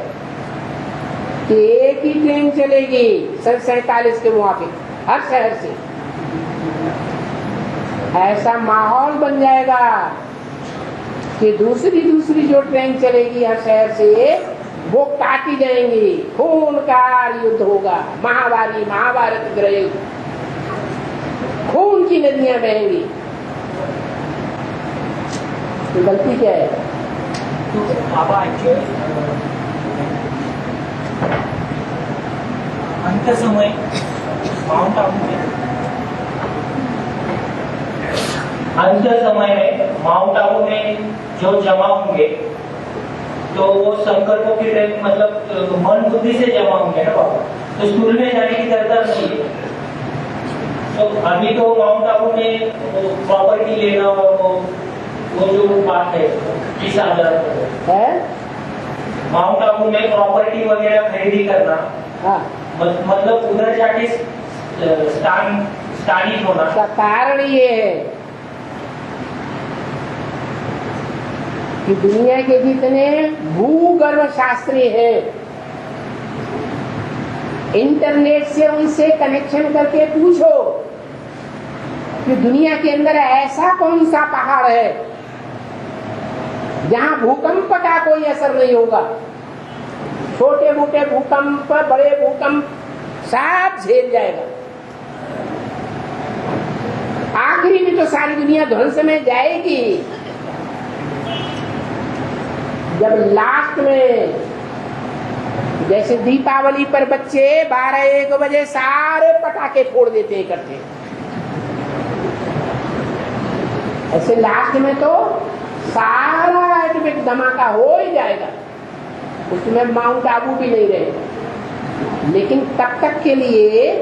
कि एक ही ट्रेन चलेगी सन 47 के मुताबिक हर शहर से। ऐसा माहौल बन जाएगा कि दूसरी जो ट्रेन चलेगी हर शहर से वो काटी जाएंगी। खूनकार युद्ध होगा, महाभारत ग्रह, खून की नदियां बहेंगी। तो गलती क्या है? अंत समय माउंट आबू में जो जमा होंगे तो वो संकल्पों की मतलब मन बुद्धि से जमा होंगे ना बाबा, तो स्कूल में जाने की जरूरत नहीं है। तो अभी तो माउंट आबू में प्रॉपर्टी लेना और वो जो बात है किस आधार पर माउंट आबू में प्रॉपर्टी वगैरह खरीदी करना, मतलब उधर जाके स्थानिक होना का कारण ये है कि दुनिया के जितने भूगर्भ शास्त्री हैं, इंटरनेट से उनसे कनेक्शन करके पूछो कि दुनिया के अंदर ऐसा कौन सा पहाड़ है जहां भूकंप का कोई असर नहीं होगा। छोटे मोटे भूकंप, बड़े भूकंप सब झेल जाएगा। आखिरी में तो सारी दुनिया ध्वंस में जाएगी। जब लास्ट में जैसे दीपावली पर बच्चे 12-1 बजे सारे पटाखे फोड़ देते हैं इकट्ठे, ऐसे लास्ट में तो सारा एटॉमिक धमाका हो ही जाएगा, उसमें माउंट आबू भी नहीं रहेगा। लेकिन तब तक के लिए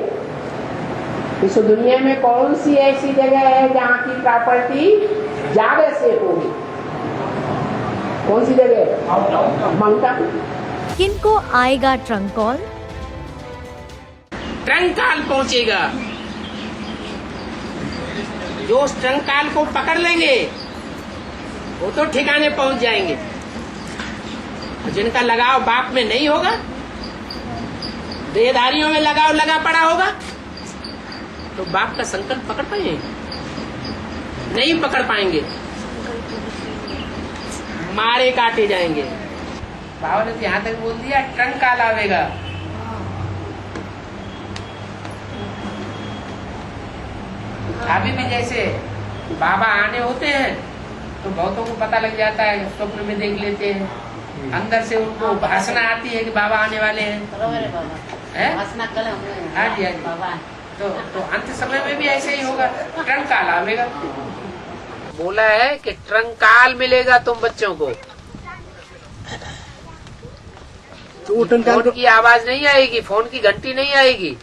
इस दुनिया में कौन सी ऐसी जगह है जहाँ की प्रॉपर्टी ज्यादा सेफ होगी? कौन सी जगह? माउंट आबू। किनको आएगा ट्रंक कॉल? ट्रंक कॉल पहुंचेगा। जो उस ट्रंक कॉल को पकड़ लेंगे वो तो ठिकाने पहुंच जाएंगे। जिनका लगाव बाप में नहीं होगा, देहधारियों में लगाव लगा पड़ा होगा, तो बाप का संकल्प पकड़ पाएंगे? नहीं पकड़ पाएंगे, मारे काटे जाएंगे। बाबा ने यहाँ तक बोल दिया ट्रंक कॉल आवेगा। अभी भी जैसे बाबा आने होते हैं तो बहुतों को पता लग जाता है, स्वप्न में देख लेते हैं, अंदर से उनको भाषण आती है कि बाबा आने वाले हैं। हाँ जी, हाँ जी। तो अंत समय में भी ऐसे ही होगा, ट्रंक कॉल आवेगा। बोला है कि ट्रंक कॉल मिलेगा तुम बच्चों को, तो फोन की आवाज नहीं आएगी, फोन की घंटी नहीं आएगी।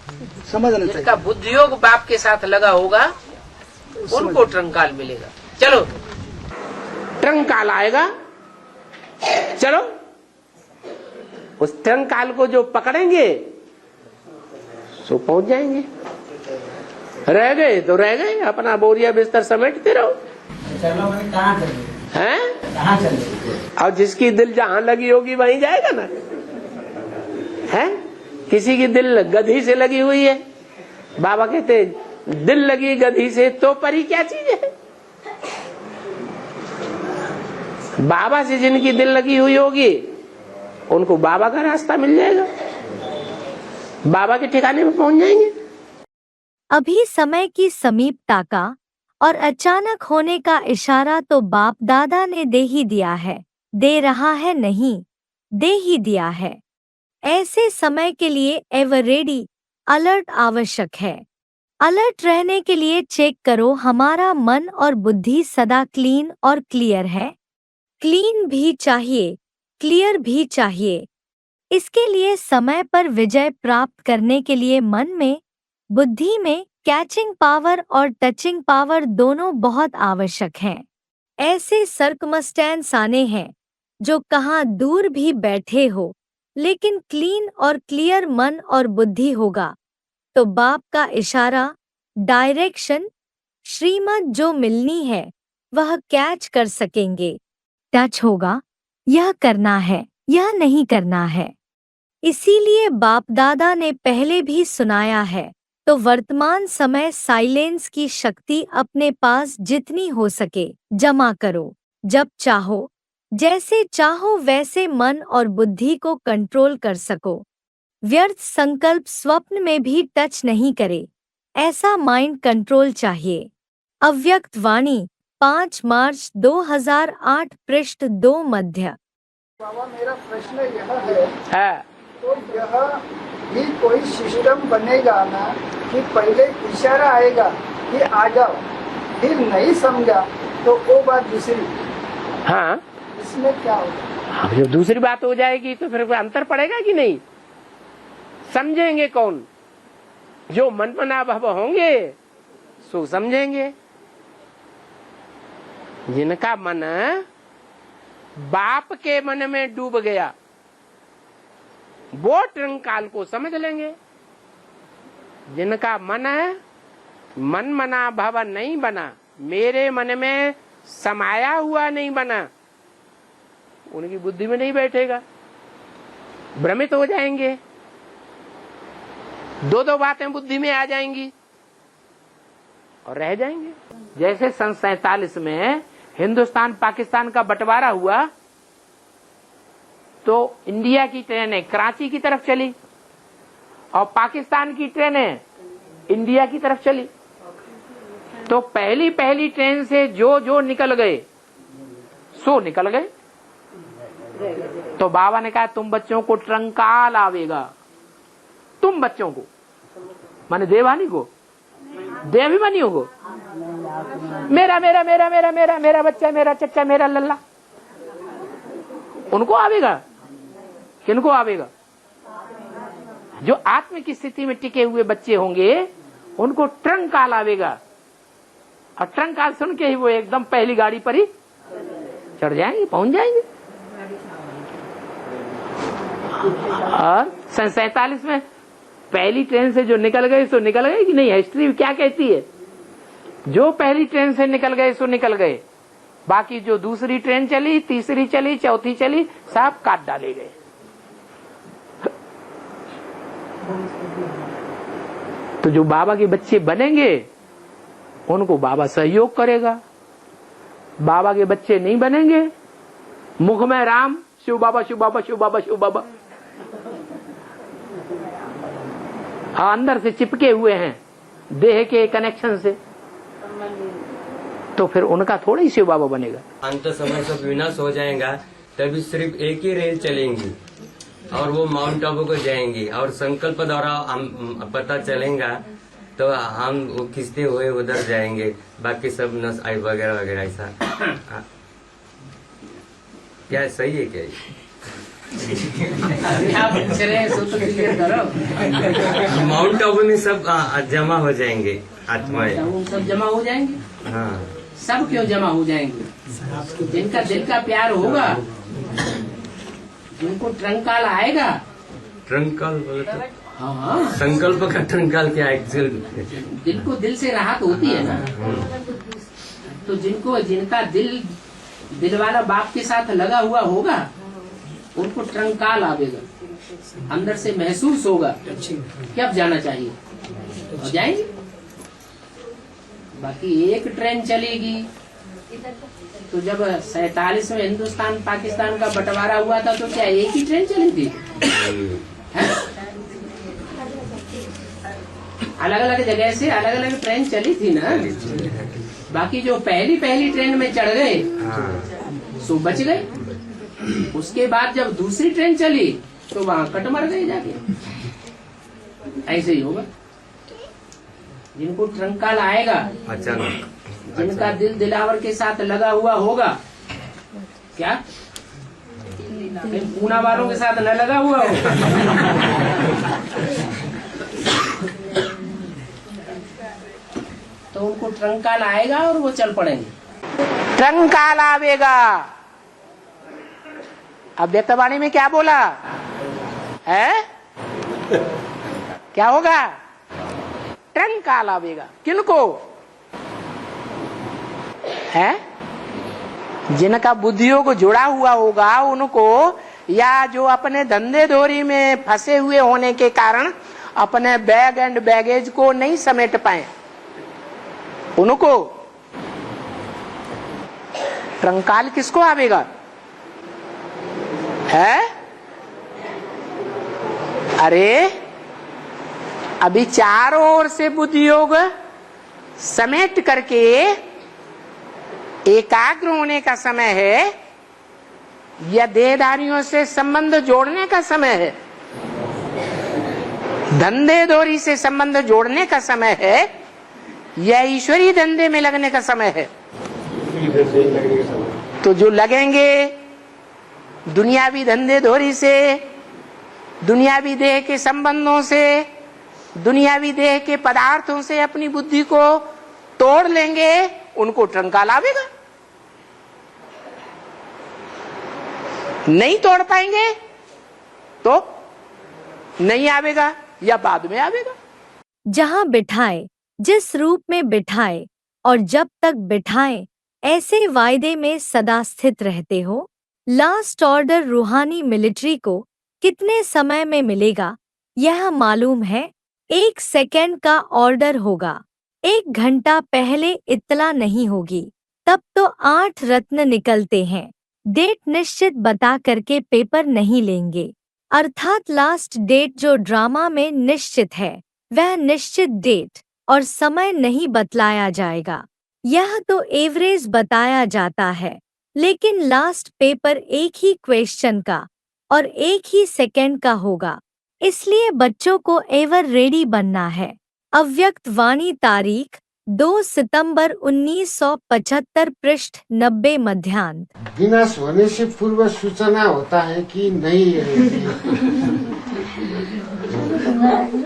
समझना चाहिए। जिनका बुद्धियोग बाप के साथ लगा होगा उनको ट्रंक कॉल मिलेगा। चलो ट्रंक कॉल आएगा, चलो उस ट्रंक कॉल को जो पकड़ेंगे सो पहुंच जाएंगे। रह गए तो रह गए, अपना बोरिया बिस्तर समेटते रहो। चलो कहाँ चले हैं? कहाँ चले? और जिसकी दिल जहां लगी होगी वहीं जाएगा ना। है किसी की दिल गधी से लगी हुई है, बाबा कहते दिल लगी गधी से तो परी क्या चीज है। बाबा से जिनकी दिल लगी हुई होगी उनको बाबा का रास्ता मिल जाएगा, बाबा के ठिकाने में पहुंच जाएंगे। अभी समय की समीपता का और अचानक होने का इशारा तो बाप दादा ने दे ही दिया है, दे रहा है नहीं, दे ही दिया है। ऐसे समय के लिए एवर रेडी, अलर्ट आवश्यक है। अलर्ट रहने के लिए चेक करो हमारा मन और बुद्धि सदा क्लीन और क्लियर है। क्लीन भी चाहिए, क्लियर भी चाहिए। इसके लिए समय पर विजय प्राप्त करने के लिए मन में, बुद्धि में कैचिंग पावर और टचिंग पावर दोनों बहुत आवश्यक हैं। ऐसे सर्कमस्टेंस आने हैं जो कहाँ दूर भी बैठे हो, लेकिन क्लीन और क्लियर मन और बुद्धि होगा तो बाप का इशारा, डायरेक्शन, श्रीमत जो मिलनी है वह कैच कर सकेंगे। टच होगा, यह करना है, यह नहीं करना है। इसीलिए बाप दादा ने पहले भी सुनाया है, तो वर्तमान समय साइलेंस की शक्ति अपने पास जितनी हो सके जमा करो। जब चाहो, जैसे चाहो वैसे मन और बुद्धि को कंट्रोल कर सको। व्यर्थ संकल्प स्वप्न में भी टच नहीं करे, ऐसा माइंड कंट्रोल चाहिए। अव्यक्त वाणी 5 मार्च 2008 पृष्ठ 2 मध्य। बाबा मेरा प्रश्न यह है, तो यह भी कोई सिस्टम बनेगा ना कि पहले इशारा आएगा कि आ जाओ, फिर नहीं समझा तो वो बात दूसरी। हाँ, इसमें क्या होगा? अब जब दूसरी बात हो जाएगी तो फिर अंतर पड़ेगा कि नहीं? समझेंगे कौन? जो मनमना भव होंगे सो समझेंगे। जिनका मन बाप के मन में डूब गया वो ट्रंक काल को समझ लेंगे। जिनका मन मनमना भव नहीं बना, मेरे मन में समाया हुआ नहीं बना, उनकी बुद्धि में नहीं बैठेगा, भ्रमित हो जाएंगे, दो बातें बुद्धि में आ जाएंगी और रह जाएंगे। जैसे सन 47 में हिंदुस्तान पाकिस्तान का बंटवारा हुआ तो इंडिया की ट्रेनें कराची की तरफ चली और पाकिस्तान की ट्रेनें इंडिया की तरफ चली। तो पहली ट्रेन से जो निकल गए सो निकल गए, तो बाबा ने कहा तुम बच्चों को ट्रंकाल आवेगा, तुम बच्चों को, माने देवानी को, देवानियों को, मेरा मेरा मेरा मेरा मेरा मेरा बच्चा, मेरा चच्चा, मेरा लल्ला, उनको आवेगा। किनको आवेगा? जो आत्म की स्थिति में टिके हुए बच्चे होंगे उनको ट्रंकाल आवेगा, और ट्रंकाल सुन के ही वो एकदम पहली गाड़ी पर ही चढ़ जाएंगे, पहुंच जाएंगे। और सन 47 में पहली ट्रेन से जो निकल गए सो निकल गए कि नहीं? हिस्ट्री क्या कहती है? जो पहली ट्रेन से निकल गए सो निकल गए, बाकी जो दूसरी ट्रेन चली, तीसरी चली, चौथी चली, सब काट डाले गए। तो जो बाबा के बच्चे बनेंगे उनको बाबा सहयोग करेगा। बाबा के बच्चे नहीं बनेंगे, मुख में राम, शिव बाबा शिव बाबा शिव बाबा शिव बाबा, अंदर से चिपके हुए हैं देह के कनेक्शन से, तो फिर उनका थोड़ा ही शिव बाबा बनेगा। अंत समय सब विनाश हो जाएगा, तभी सिर्फ एक ही रेल चलेंगी और वो माउंट आबू को जाएंगी, और संकल्प द्वारा हम पता चलेगा तो हम वो खिंचते हुए उधर जाएंगे, बाकी सब नस आई वगैरह वगैरह। ऐसा क्या सही है? क्या माउंट आबू में सब जमा हो जाएंगे, आत्माएं सब जमा हो जाएंगे। हाँ, सब क्यों जमा हो जाएंगे? जिनका दिल का प्यार होगा, जिनको ट्रंकाल आएगा। ट्रंकाल बोले तो हाँ, संकल्प का ट्रंकाल क्या है? दिल को दिल से राहत होती है ना। तो जिनका दिल वाला बाप के साथ लगा हुआ होगा उनको ट्रंकाल आवेगा, अंदर से महसूस होगा कि अब जाना चाहिए, और जाएंगे। बाकी एक ट्रेन चलेगी। तो जब 47 में हिंदुस्तान पाकिस्तान का बंटवारा हुआ था तो क्या एक ही ट्रेन चली थी? अलग अलग जगह से अलग अलग ट्रेन चली थी ना। बाकी जो पहली ट्रेन में चढ़ गए सो बच गए। उसके बाद जब दूसरी ट्रेन चली तो वहां कट मर गए जाके। ऐसे ही होगा। जिनको ट्रंकाल आएगा, अचानक, जिनका दिल दिलावर के साथ लगा हुआ होगा, क्या पूना वालों के साथ न लगा हुआ हो? तो उनको ट्रंकाल आएगा और वो चल पड़ेंगे। ट्रंकाल आवेगा। अब व्यक्तवाणी में क्या बोला है? क्या होगा? ट्रंकाल आवेगा। किनको है? जिनका बुद्धियों को जुड़ा हुआ होगा उनको, या जो अपने धंधे धोरी में फंसे हुए होने के कारण अपने बैग एंड बैगेज को नहीं समेट पाए, उनको ट्रंकाल किसको आवेगा? है? अरे अभी चारों ओर से बुद्धि योग समेट करके एकाग्र होने का समय है, या देहधारियों से संबंध जोड़ने का समय है, धंधे दोरी से संबंध जोड़ने का समय है, या ईश्वरीय धंधे में लगने का समय है? तो जो लगेंगे दुनियावी धंधे धोरी से, दुनियावी देह के संबंधों से, दुनियावी देह के पदार्थों से अपनी बुद्धि को तोड़ लेंगे, उनको ट्रंकाल आवेगा। नहीं तोड़ पाएंगे तो नहीं आवेगा, या बाद में आवेगा। जहां बिठाए, जिस रूप में बिठाए और जब तक बिठाए, ऐसे वायदे में सदा स्थित रहते हो। लास्ट ऑर्डर रूहानी मिलिट्री को कितने समय में मिलेगा यह मालूम है? 1 सेकेंड का ऑर्डर होगा, 1 घंटा पहले इत्तला नहीं होगी। तब तो 8 रत्न निकलते हैं। डेट निश्चित बता करके पेपर नहीं लेंगे, अर्थात लास्ट डेट जो ड्रामा में निश्चित है वह निश्चित डेट और समय नहीं बतलाया जाएगा। यह तो एवरेज बताया जाता है। लेकिन लास्ट पेपर एक ही क्वेश्चन का और एक ही सेकंड का होगा, इसलिए बच्चों को एवर रेडी बनना है। अव्यक्त वाणी तारीख 2 सितंबर 1975 पृष्ठ 90 मध्यांत। विनाश होने से पूर्व सूचना होता है कि नहीं?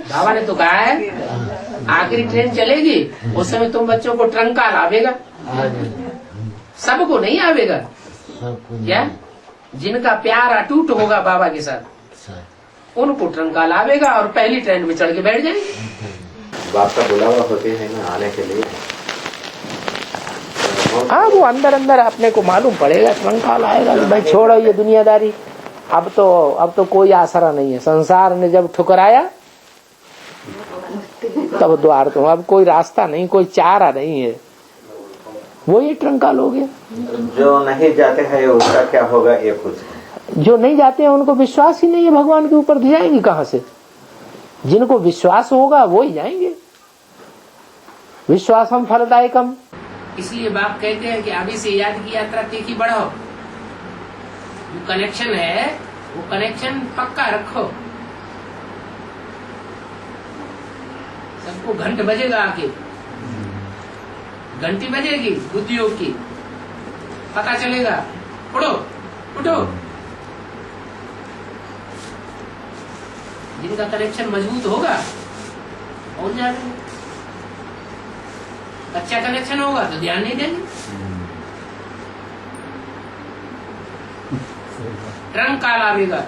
बाबा ने तो कहा है आखिरी ट्रेन चलेगी उस समय तुम बच्चों को ट्रंक कॉल आवेगा, सबको नहीं आवेगा। क्या जिनका प्यार अटूट होगा बाबा के साथ उनको ट्रंक कॉल आवेगा और पहली ट्रेन में चढ़ के बैठ जाएंगे। बाप का बुलावा होते हैं ना आने के लिए। हाँ, वो अंदर अंदर अपने को मालूम पड़ेगा, ट्रंक कॉल आएगा। भाई छोड़ो ये दुनियादारी, अब तो कोई आसरा नहीं है। संसार ने जब ठुकराया तब द्वार तो अब कोई रास्ता नहीं, कोई चारा नहीं है, वो ये ट्रंक कॉल हो गया। जो नहीं जाते हैं उसका क्या होगा ये कुछ? जो नहीं जाते हैं उनको विश्वास ही नहीं है भगवान के ऊपर, जाएंगे कहाँ से? जिनको विश्वास होगा वो ही जाएंगे। विश्वासम फलदायकम। इसलिए बाप कहते हैं कि अभी से याद की यात्रा तीखी बढ़ाओ। जो कनेक्शन है वो कनेक्शन पक्का रखो। सबको घंट बजेगा आके, घंटी बजेगी बुद्धियोग की, पता चलेगा उठो उठो। जिनका कनेक्शन मजबूत होगा पहुंच जाएंगे, अच्छा कनेक्शन होगा तो ध्यान नहीं देंगे। ट्रंक कॉल आवेगा।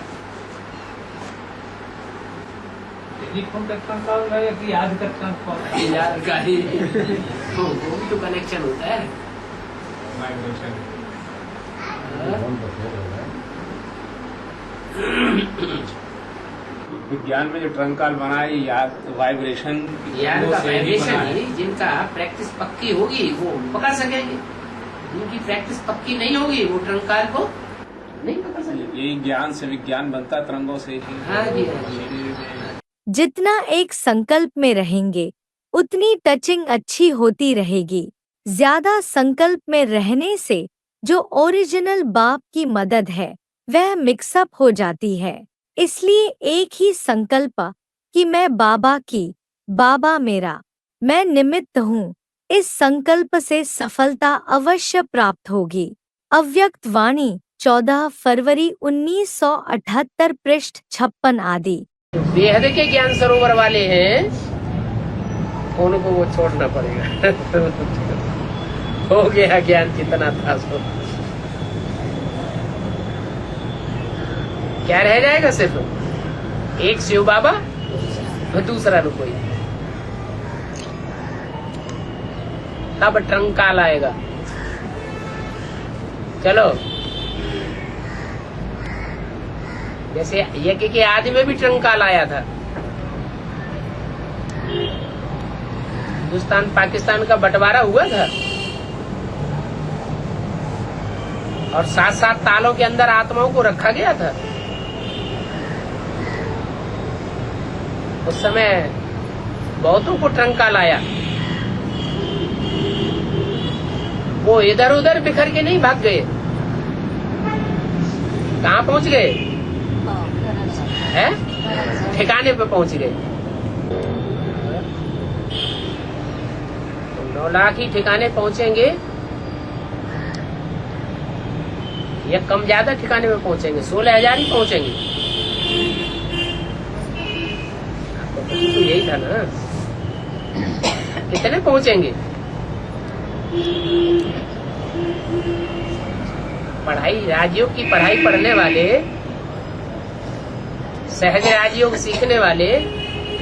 टेलीफोन का ट्रंक कॉल है कि याद का ट्रंक कॉल? याद का ही वो भी तो कनेक्शन होता है। विज्ञान में जो ट्रंक कॉल बनाए याद वाइब्रेशन, याद का वाइब्रेशन ही जिनका प्रैक्टिस पक्की होगी वो पकड़ सकेंगे, जिनकी प्रैक्टिस पक्की नहीं होगी वो ट्रंक कॉल को नहीं पकड़ सकेंगे। यही ज्ञान से विज्ञान बनता, तरंगों से। हाँ जी। जितना एक संकल्प में रहेंगे उतनी टचिंग अच्छी होती रहेगी। ज्यादा संकल्प में रहने से जो ओरिजिनल बाप की मदद है वह मिक्सअप हो जाती है। इसलिए एक ही संकल्प कि मैं बाबा की, बाबा मेरा, मैं निमित्त हूँ, इस संकल्प से सफलता अवश्य प्राप्त होगी। अव्यक्त वाणी 14 फरवरी 1978 पृष्ठ 56 आदि। बेहद के ज्ञान सरोवर वाले हैं उनको वो छोड़ना पड़ेगा। हो गया ज्ञान कितना था सो क्या रह जाएगा? सिर्फ एक शिव बाबा और दूसरा न कोई। तब ट्रंक कॉल आएगा। चलो जैसे यज्ञ के आदि में भी ट्रंक कॉल आया था। हिंदुस्तान पाकिस्तान का बंटवारा हुआ था और 7-7 तालों के अंदर आत्माओं को रखा गया था। उस समय बहुतों को ट्रंक कॉल आया। वो इधर उधर बिखर के नहीं भाग गए। कहाँ पहुंच गए? ठिकाने पे पहुंच गए। 9 लाख ही ठिकाने पहुंचेंगे या कम ज्यादा ठिकाने में पहुंचेंगे? 16,000 ही पहुंचेंगे। तो यही था ना, कितने पहुंचेंगे? पढ़ाई, राजयोग की पढ़ाई पढ़ने वाले, सहज राजयोग सीखने वाले,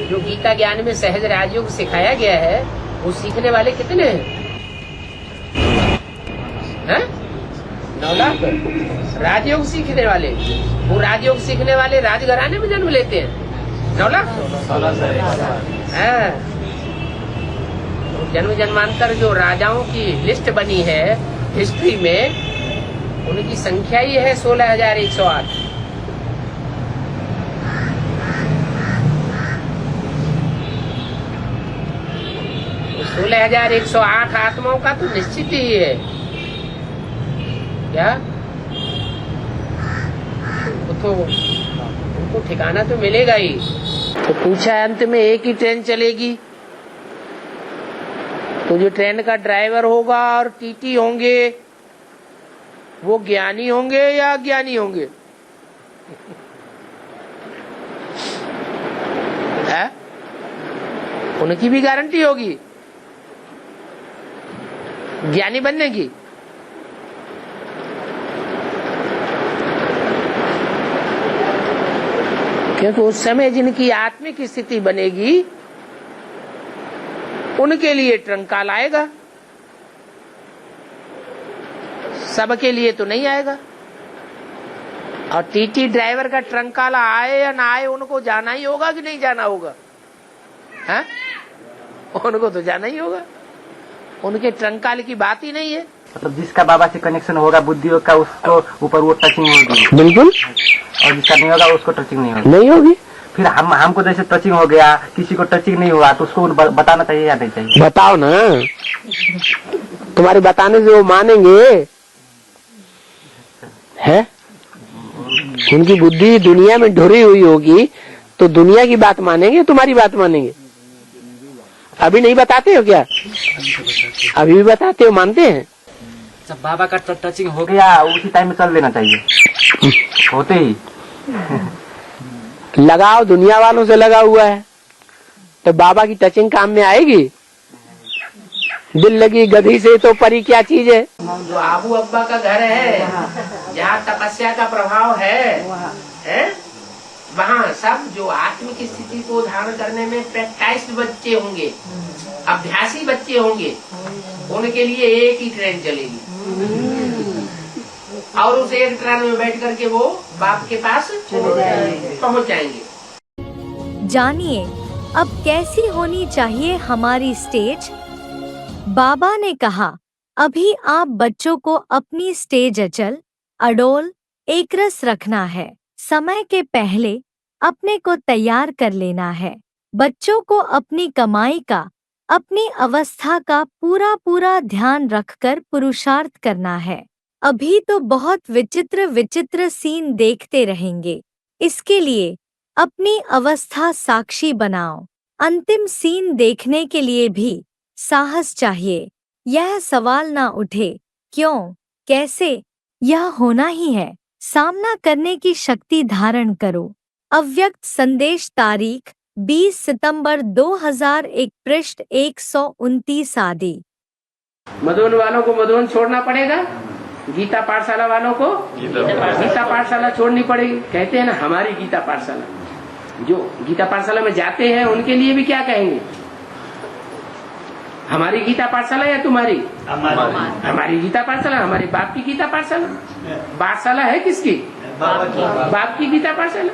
जो गीता ज्ञान में सहज राजयोग सिखाया गया है, वो सीखने वाले कितने हैं? 9 लाख राजयोग सीखने वाले। वो राजयोग सीखने वाले राजघराने में जन्म लेते हैं। 9 लाख जन्म जन्मांतर जो राजाओं की लिस्ट बनी है हिस्ट्री में, उनकी संख्या ही है 16,108। तो 16,108 आत्माओं का तो निश्चित ही है क्या तो उनको ठिकाना तो मिलेगा ही। तो पूछा अंत में एक ही ट्रेन चलेगी, तो जो ट्रेन का ड्राइवर होगा और टीटी होंगे वो ज्ञानी होंगे या अज्ञानी होंगे? है? उनकी भी गारंटी होगी ज्ञानी बनने की। क्योंकि उस समय जिनकी आत्मिक स्थिति बनेगी उनके लिए ट्रंकाल आएगा, सबके लिए तो नहीं आएगा। और टीटी ड्राइवर का ट्रंकाल आए या ना आए उनको जाना ही होगा कि नहीं जाना होगा? है? उनको तो जाना ही होगा, उनके ट्रंकाल की बात ही नहीं है। मतलब जिसका बाबा से कनेक्शन होगा बुद्धि का उसको ऊपर वो टचिंग होगी, बिल्कुल। और जिसका नहीं होगा उसको टचिंग नहीं होगी। फिर हमको जैसे टचिंग हो गया, किसी को टचिंग नहीं हुआ, तो उसको बताना चाहिए या नहीं चाहिए? बताओ ना, तुम्हारे बताने से वो मानेंगे? है? उनकी बुद्धि दुनिया में ढुरी हुई होगी तो दुनिया की बात मानेंगे, तुम्हारी बात मानेंगे? अभी नहीं बताते हो क्या? अभी भी बताते हो, मानते हैं? जब बाबा का टचिंग हो गया उसी टाइम में चल लेना चाहिए, होते ही। लगाव दुनिया वालों से लगा हुआ है तो बाबा की टचिंग काम में आएगी? दिल लगी गधी से तो परी क्या चीज है? जो आबू अब्बा का घर है, जहाँ तपस्या का प्रभाव है, वहाँ सब जो आत्मिक स्थिति को धारण करने में प्रैक्टिस्ड बच्चे होंगे, अभ्यासी बच्चे होंगे, उनके लिए एक ही ट्रेन चलेगी और उस एक ट्रेन में बैठ करके वो बाप के पास पहुँच जाएंगे। जानिए अब कैसी होनी चाहिए हमारी स्टेज। बाबा ने कहा, अभी आप बच्चों को अपनी स्टेज अचल अडोल एकरस रखना है। समय के पहले अपने को तैयार कर लेना है। बच्चों को अपनी कमाई का, अपनी अवस्था का पूरा ध्यान रखकर पुरुषार्थ करना है। अभी तो बहुत विचित्र विचित्र सीन देखते रहेंगे, इसके लिए अपनी अवस्था साक्षी बनाओ। अंतिम सीन देखने के लिए भी साहस चाहिए। यह सवाल ना उठे क्यों, कैसे, यह होना ही है। सामना करने की शक्ति धारण करो। अव्यक्त संदेश, तारीख 20 सितंबर 2001, पृष्ठ 129 आदि। मधुबन वालों को मधुबन छोड़ना पड़ेगा, गीता पाठशाला वालों को गीता पाठशाला छोड़नी पड़ेगी। कहते हैं ना हमारी गीता पाठशाला, जो गीता पाठशाला में जाते हैं उनके लिए भी क्या कहेंगे? हमारी गीता पाठशाला या तुम्हारी? हमारी गीता पाठशाला, हमारे बाप की गीता पाठशाला। पाठशाला है किसकी? बाप की गीता पाठशाला।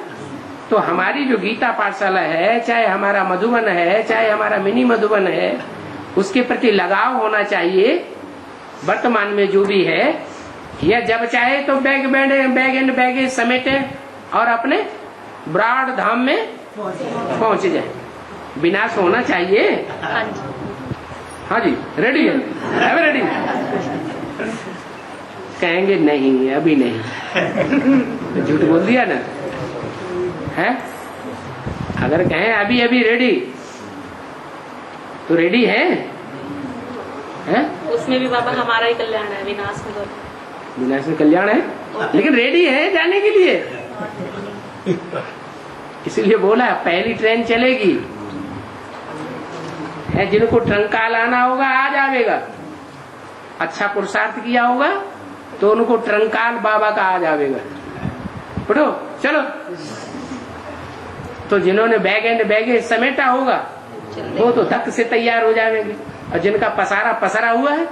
तो हमारी जो गीता पाठशाला है, चाहे हमारा मधुबन है, चाहे हमारा मिनी मधुबन है, उसके प्रति लगाव होना चाहिए। वर्तमान में जो भी है, या जब चाहे तो बैग एंड बैगेज समेटे और अपने ब्राड धाम में पहुंच जाए। विनाश होना चाहिए। हाँ जी, रेडी है? रेडी? कहेंगे नहीं, अभी नहीं। झूठ बोल दिया ना है? अगर कहें अभी रेडी, तो रेडी है? उसमें भी बाबा हमारा ही कल्याण है, विनाश में विनाश में कल्याण है, लेकिन रेडी है जाने के लिए। इसलिए बोला पहली ट्रेन चलेगी है, जिनको ट्रंकाल आना होगा आ जाएगा। अच्छा पुरुषार्थ किया होगा तो उनको ट्रंकाल बाबा का आ जाएगा। पढ़ो चलो। तो जिन्होंने बैग एंड बैगेज समेटा होगा वो तो धक से तैयार हो जाएंगे, और जिनका पसारा हुआ है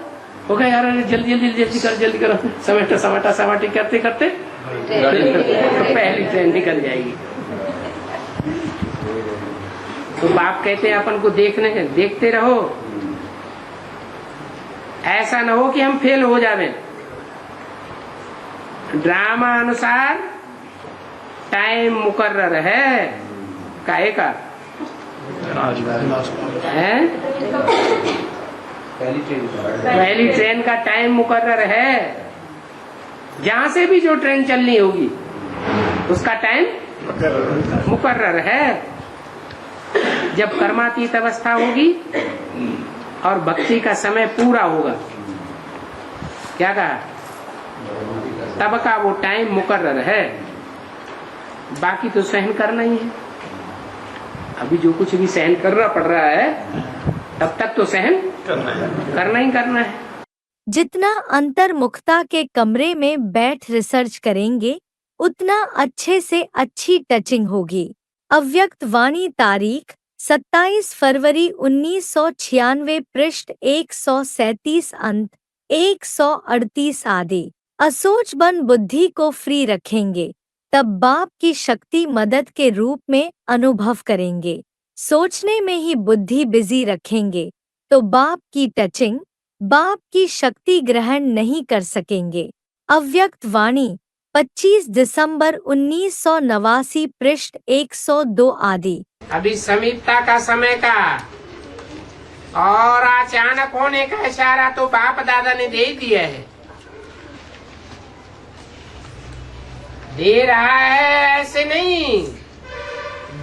वो कहे यार जल्दी करो, समाटी करते करते तो पहली ट्रेन निकल जाएगी। तो बाप कहते हैं अपन को देखते रहो, ऐसा न हो कि हम फेल हो जावें। ड्रामा अनुसार टाइम मुकर्रर है, काहे का है? पहली ट्रेन का टाइम मुकर्रर है। जहां से भी जो ट्रेन चलनी होगी उसका टाइम मुकर्रर है। जब कर्मातीत अवस्था होगी और भक्ति का समय पूरा होगा, क्या कहा, तब का वो टाइम मुकर्रर है। बाकी तो सहन करना ही है। अभी जो कुछ भी सहन करना पड़ रहा है तब तक तो सहन करना ही करना है। जितना अंतर्मुखता के कमरे में बैठ रिसर्च करेंगे उतना अच्छे से अच्छी टचिंग होगी। अव्यक्त वाणी तारीख 27 फरवरी 1996 पृष्ठ 137 अंत 138 आदि। असोच बन बुद्धि को फ्री रखेंगे तब बाप की शक्ति मदद के रूप में अनुभव करेंगे। सोचने में ही बुद्धि बिजी रखेंगे तो बाप की टचिंग, बाप की शक्ति ग्रहण नहीं कर सकेंगे। अव्यक्त वाणी 25 दिसंबर 1989 पृष्ठ 102 आदि। अभी समीपता का समय का और अचानक होने का इशारा तो बाप दादा ने दे दिया है, दे रहा है, ऐसे नहीं,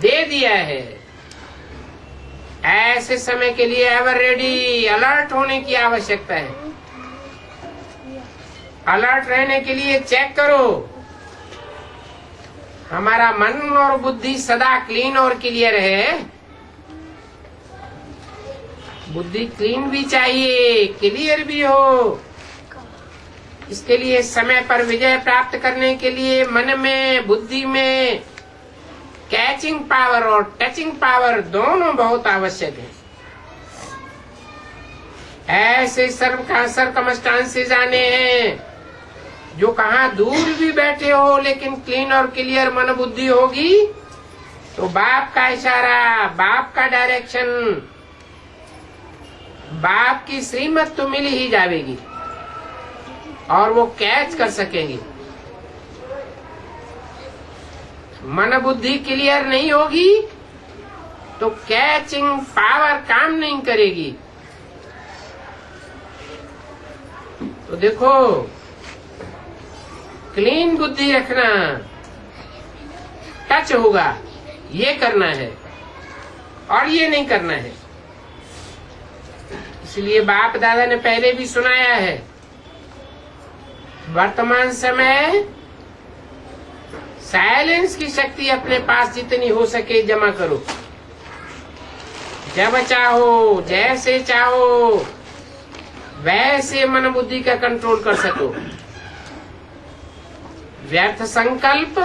दे दिया है। ऐसे समय के लिए एवर रेडी, अलर्ट होने की आवश्यकता है। अलर्ट रहने के लिए चेक करो हमारा मन और बुद्धि सदा क्लीन और क्लियर है। बुद्धि क्लीन भी चाहिए, क्लियर भी हो। इसके लिए समय पर विजय प्राप्त करने के लिए मन में, बुद्धि में कैचिंग पावर और टचिंग पावर दोनों बहुत आवश्यक है। ऐसे सर्कमस्टांसेस आने हैं जो कहाँ दूर भी बैठे हो लेकिन क्लीन और क्लियर मन बुद्धि होगी तो बाप का इशारा, बाप का डायरेक्शन, बाप की श्रीमत तो मिल ही जाएगी और वो कैच कर सकेंगे। मन बुद्धि क्लियर नहीं होगी तो कैचिंग पावर काम नहीं करेगी। तो देखो, क्लीन बुद्धि रखना, टच होगा, ये करना है और ये नहीं करना है। इसलिए बाप दादा ने पहले भी सुनाया है, वर्तमान समय साइलेंस की शक्ति अपने पास जितनी हो सके जमा करो। जब चाहो, जैसे चाहो वैसे मन बुद्धि का कंट्रोल कर सको। व्यर्थ संकल्प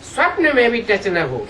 स्वप्न में भी टच न हो,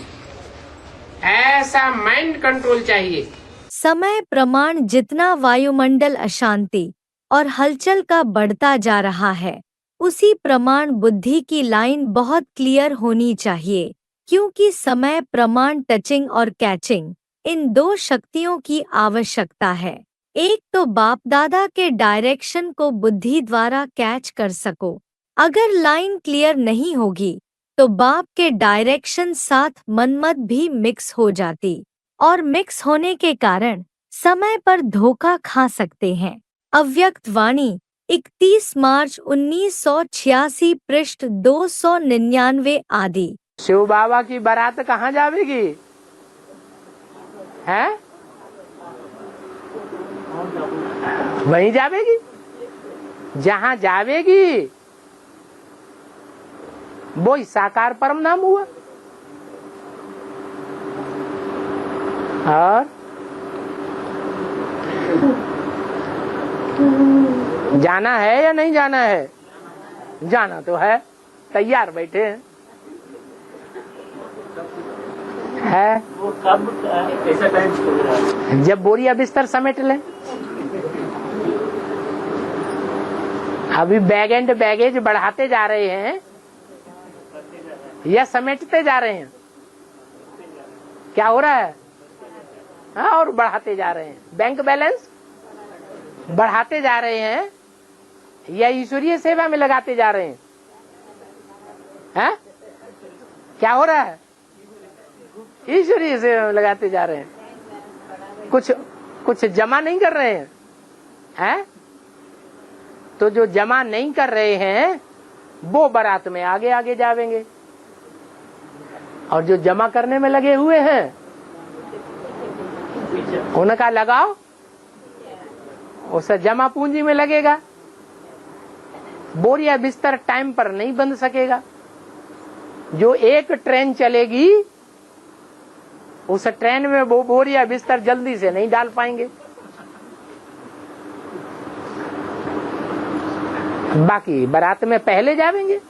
ऐसा माइंड कंट्रोल चाहिए। समय प्रमाण जितना वायुमंडल अशांति और हलचल का बढ़ता जा रहा है उसी प्रमाण बुद्धि की लाइन बहुत क्लियर होनी चाहिए, क्योंकि समय प्रमाण टचिंग और कैचिंग इन दो शक्तियों की आवश्यकता है। एक तो बाप दादा के डायरेक्शन को बुद्धि द्वारा कैच कर सको। अगर लाइन क्लियर नहीं होगी तो बाप के डायरेक्शन साथ मनमत भी मिक्स हो जाती और मिक्स होने के कारण समय पर धोखा खा सकते हैं। अव्यक्त वाणी 31 मार्च 1986 पृष्ठ 299 आदि। शिव बाबा की बारात कहाँ जावेगी? है वहीं जावेगी। जहाँ जावेगी वो ही साकार परम नाम हुआ। और जाना है या नहीं जाना है? जाना तो है, तैयार बैठे हैं। है वो कब कैसा टाइम? जब बोरिया बिस्तर समेट लें। अभी बैग एंड बैगेज बढ़ाते जा रहे हैं या समेटते जा रहे हैं? क्या हो रहा है? हाँ, और बढ़ाते जा रहे हैं। बैंक बैलेंस बढ़ाते जा रहे हैं या ईश्वरीय सेवा में लगाते जा रहे हैं? हैं? क्या हो रहा है? ईश्वरीय सेवा में लगाते जा रहे हैं। कुछ जमा नहीं कर रहे हैं, हैं? तो जो जमा नहीं कर रहे हैं वो बारात में आगे आगे जावेंगे, और जो जमा करने में लगे हुए हैं उनका लगाओ उसे जमा पूंजी में लगेगा। बोरिया बिस्तर टाइम पर नहीं बंध सकेगा। जो एक ट्रेन चलेगी उस ट्रेन में वो बोरिया बिस्तर जल्दी से नहीं डाल पाएंगे। बाकी बारात में पहले जावेंगे,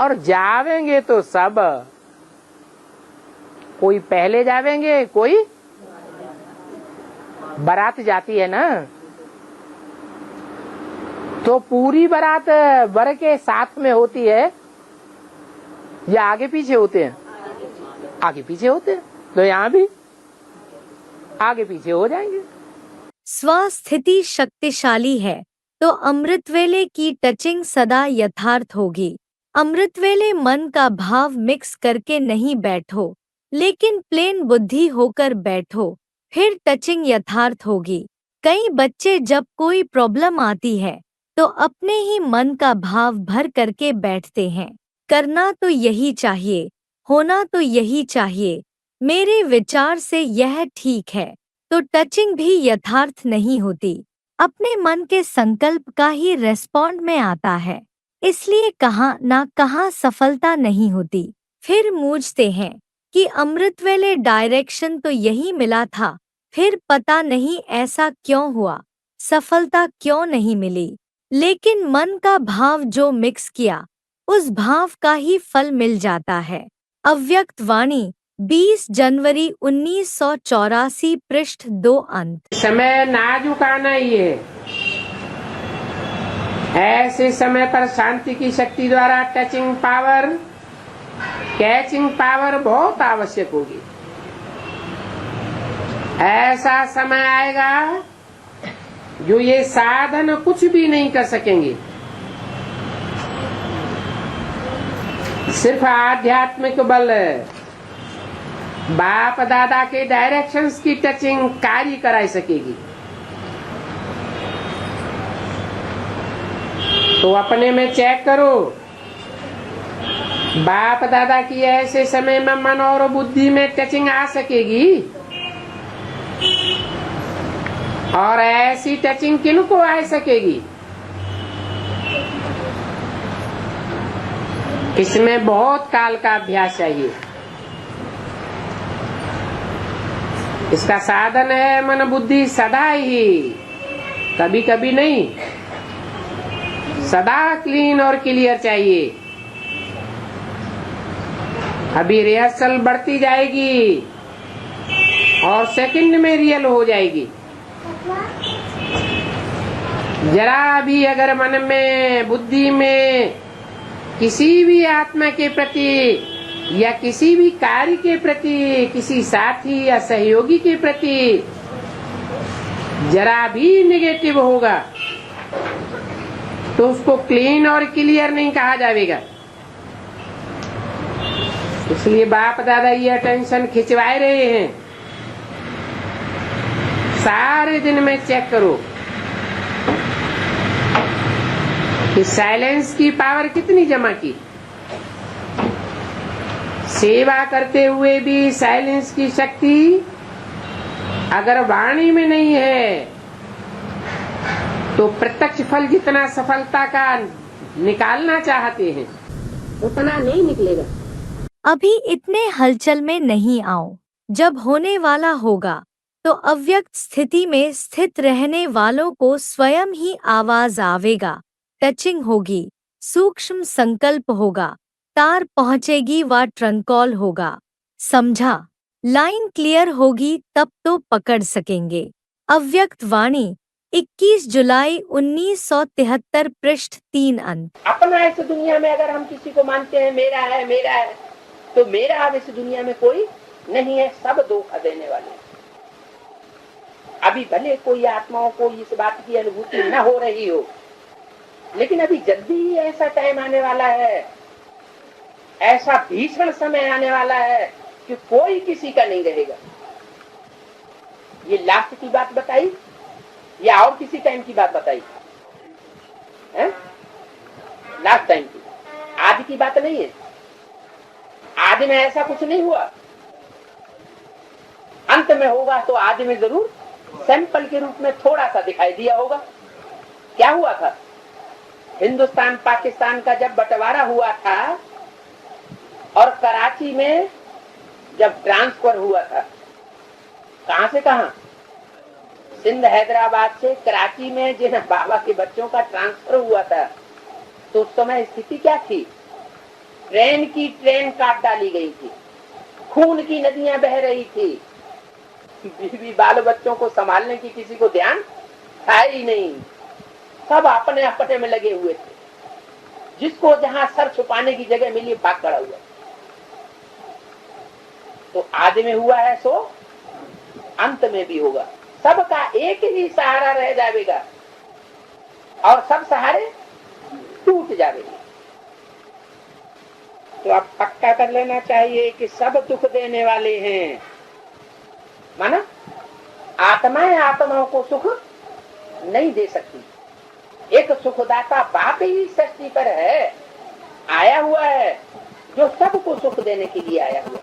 और जावेंगे तो सब, कोई पहले जावेंगे, कोई बारात जाती है ना तो पूरी बारात वर के साथ में होती है या आगे पीछे होते हैं? आगे पीछे होते हैं। तो यहाँ भी आगे पीछे हो जाएंगे। स्वस्थिति शक्तिशाली है तो अमृतवेले की टचिंग सदा यथार्थ होगी। अमृतवेले मन का भाव मिक्स करके नहीं बैठो, लेकिन प्लेन बुद्धि होकर बैठो, फिर टचिंग यथार्थ होगी। कई बच्चे जब कोई प्रॉब्लम आती है तो अपने ही मन का भाव भर करके बैठते हैं। करना तो यही चाहिए, होना तो यही चाहिए, मेरे विचार से यह ठीक है, तो टचिंग भी यथार्थ नहीं होती। अपने मन के संकल्प का ही रेस्पॉन्ड में आता है, इसलिए कहाँ ना कहाँ सफलता नहीं होती। फिर मूझते हैं कि अमृतवेले डायरेक्शन तो यही मिला था, फिर पता नहीं ऐसा क्यों हुआ, सफलता क्यों नहीं मिली। लेकिन मन का भाव जो मिक्स किया उस भाव का ही फल मिल जाता है। अव्यक्त वाणी 20 जनवरी 1984 पृष्ठ 2 अंत। समय नाजुक आना ही है। ऐसे समय पर शांति की शक्ति द्वारा टचिंग पावर, कैचिंग पावर बहुत आवश्यक होगी। ऐसा समय आएगा जो ये साधन कुछ भी नहीं कर सकेंगे। सिर्फ आध्यात्मिक बल, बाप दादा के डायरेक्शंस की टचिंग कार्य कराई सकेगी। तो अपने में चेक करो, बाप दादा की ऐसे समय में मन और बुद्धि में टचिंग आ सकेगी, और ऐसी टचिंग किनको आ सकेगी? इसमें बहुत काल का अभ्यास चाहिए। इसका साधन है मन बुद्धि सदा ही, कभी कभी नहीं, सदा क्लीन और क्लियर चाहिए। अभी रिहर्सल बढ़ती जाएगी और सेकंड में रियल हो जाएगी। जरा भी अगर मन में बुद्धि में किसी भी आत्मा के प्रति या किसी भी कार्य के प्रति, किसी साथी या सहयोगी के प्रति जरा भी नेगेटिव होगा तो उसको क्लीन और क्लियर नहीं कहा जाएगा। इसलिए बाप दादा ये अटेंशन खिंचवाए रहे हैं। सारे दिन में चेक करो कि साइलेंस की पावर कितनी जमा की। सेवा करते हुए भी साइलेंस की शक्ति अगर वाणी में नहीं है तो प्रत्यक्ष फल जितना सफलता का निकालना चाहते हैं उतना नहीं निकलेगा। अभी इतने हलचल में नहीं आओ, जब होने वाला होगा तो अव्यक्त स्थिति में स्थित रहने वालों को स्वयं ही आवाज आवेगा, टचिंग होगी, सूक्ष्म संकल्प होगा, तार पहुंचेगी व ट्रंकॉल होगा। समझा? लाइन क्लियर होगी तब तो पकड़ सकेंगे। अव्यक्त वाणी 21 जुलाई 1973 पृष्ठ 3 अंत। अपना इस दुनिया में अगर हम किसी को मानते हैं मेरा है मेरा है, तो मेरा अब इस दुनिया में कोई नहीं है, सब धोखा देने वाले। अभी भले कोई आत्माओं को इस बात की अनुभूति न हो रही हो, लेकिन अभी जल्दी ही ऐसा टाइम आने वाला है, ऐसा भीषण समय आने वाला है कि कोई किसी का नहीं रहेगा। ये लास्ट की बात बताई या और किसी टाइम की बात बताई? है? लास्ट टाइम की, आज की बात नहीं है। आदि में ऐसा कुछ नहीं हुआ, अंत में होगा तो आदि में जरूर सैंपल के रूप में थोड़ा सा दिखाई दिया होगा। क्या हुआ था? हिंदुस्तान पाकिस्तान का जब बंटवारा हुआ था और कराची में जब ट्रांसफर हुआ था, कहां से कहां? सिंध हैदराबाद से कराची में जिन बाबा के बच्चों का ट्रांसफर हुआ था, तो उस समय स्थिति क्या थी? ट्रेन काट डाली गई थी, खून की नदियां बह रही थी, बीवी बाल बच्चों को संभालने की किसी को ध्यान था ही नहीं, सब अपने अपने में लगे हुए थे। जिसको जहां सर छुपाने की जगह मिली भाग खड़ा हुआ। तो आदि में हुआ है सो अंत में भी होगा। सबका एक ही सहारा रह जाएगा और सब सहारे टूट जाएंगे। तो आप पक्का कर लेना चाहिए कि सब दुख देने वाले हैं। माना आत्माएं आत्माओं को सुख नहीं दे सकती। एक सुखदाता बाप ही सृष्टि पर है, आया हुआ है, जो सबको सुख देने के लिए आया हुआ।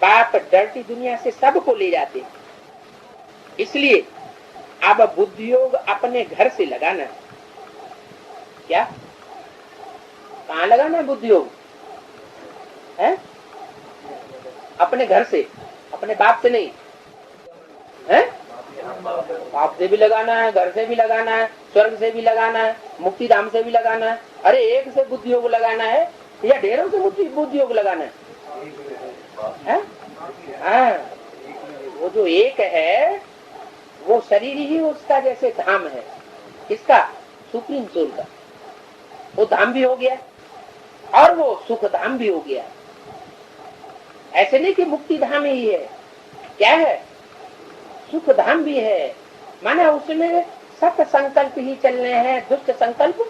बाप डरती दुनिया से सबको ले जाते हैं। इसलिए अब बुद्धि योग अपने घर से लगाना है। क्या कहाँ लगाना है बुद्धि योग? है अपने घर से, अपने बाप से नहीं है? बाप से भी लगाना है, घर से भी लगाना है, स्वर्ग से भी लगाना है, मुक्ति धाम से भी लगाना है। अरे एक से बुद्धि योग लगाना है या ढेरों से बुद्धि योग लगाना है? हाँ, वो जो एक है वो शरीर ही उसका जैसे धाम है। किसका? सुप्रीम सोल का। वो धाम भी हो गया और वो सुख धाम भी हो गया। ऐसे नहीं कि मुक्ति धाम ही है, क्या है? सुख धाम भी है। माने उसमें सत संकल्प ही चलने हैं, दुष्ट संकल्प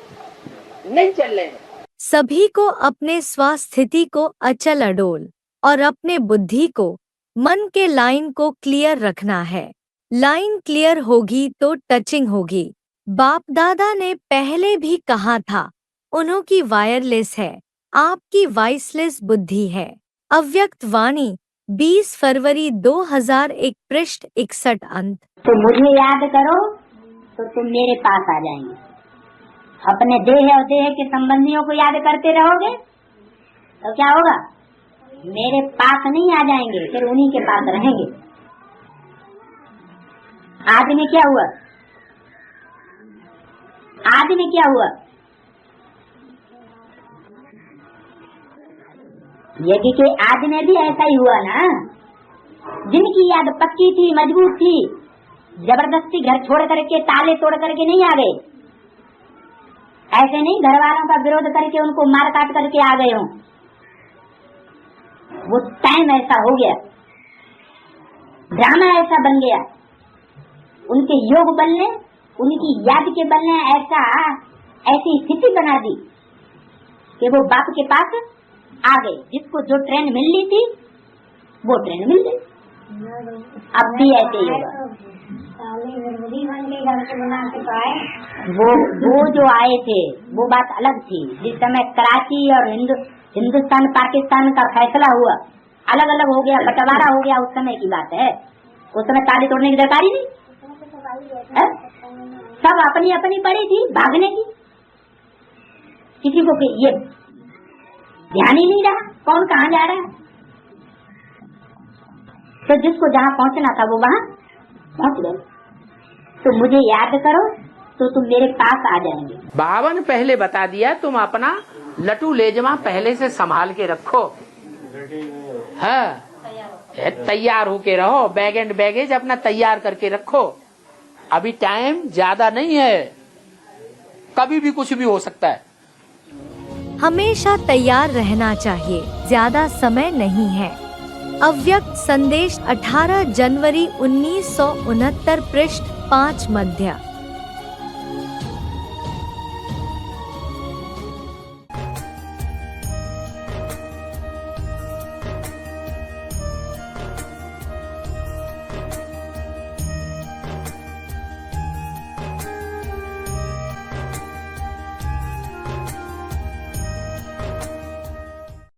नहीं चलने हैं। सभी को अपने स्वास्थिति को अचल अडोल और अपने बुद्धि को, मन के लाइन को क्लियर रखना है। लाइन क्लियर होगी तो टचिंग होगी। बाप दादा ने पहले भी कहा था, उन्हों की वायरलेस है, आपकी वॉइसलेस बुद्धि है। अव्यक्त वाणी 20 फरवरी 2001 पृष्ठ 61 अंत। तो मुझे याद करो तो तुम मेरे पास आ जाएंगे। अपने देह और देह के संबंधियों को याद करते रहोगे तो क्या होगा? मेरे पास नहीं आ जाएंगे, फिर उन्हीं के पास रहेंगे। आज में क्या हुआ? आज में क्या हुआ? यदि के आज में भी ऐसा ही हुआ ना। जिनकी याद पक्की थी, मजबूत थी, जबरदस्ती घर छोड़ करके, ताले तोड़ करके नहीं आ गए। ऐसे नहीं घर वालों का विरोध करके उनको मार काट करके आ गए हों। वो टाइम ऐसा हो गया, ड्रामा ऐसा बन गया, उनके योग बल ने, उनकी याद के बल ने ऐसी स्थिति बना दी कि वो बाप के पास आ गए। जिसको जो ट्रेन मिलनी थी वो ट्रेन मिल गई। अब भी ऐसे ही होगा। वो जो आए थे वो बात अलग थी। जिस समय कराची और हिंदुस्तान पाकिस्तान का फैसला हुआ, अलग अलग हो गया, बंटवारा हो गया, उस समय की बात है। उस समय ताली तोड़ने की दरकार ही नहीं है? सब अपनी अपनी पड़ी थी भागने की। किसी को ये ध्यान ही नहीं रहा कौन कहाँ जा रहा है। तो जिसको जहाँ पहुँचना था वो वहाँ पहुँच गए। तो मुझे याद करो तो तुम मेरे पास आ जाएंगे। बाबा ने पहले बता दिया, तुम अपना लटू लेजमा पहले से संभाल के रखो। हाँ, तैयार होके रहो, बैग एंड बैगेज अपना तैयार करके रखो। अभी टाइम ज्यादा नहीं है, कभी भी कुछ भी हो सकता है। हमेशा तैयार रहना चाहिए, ज्यादा समय नहीं है। अव्यक्त संदेश 18 जनवरी 1969 पृष्ठ 5 मध्य।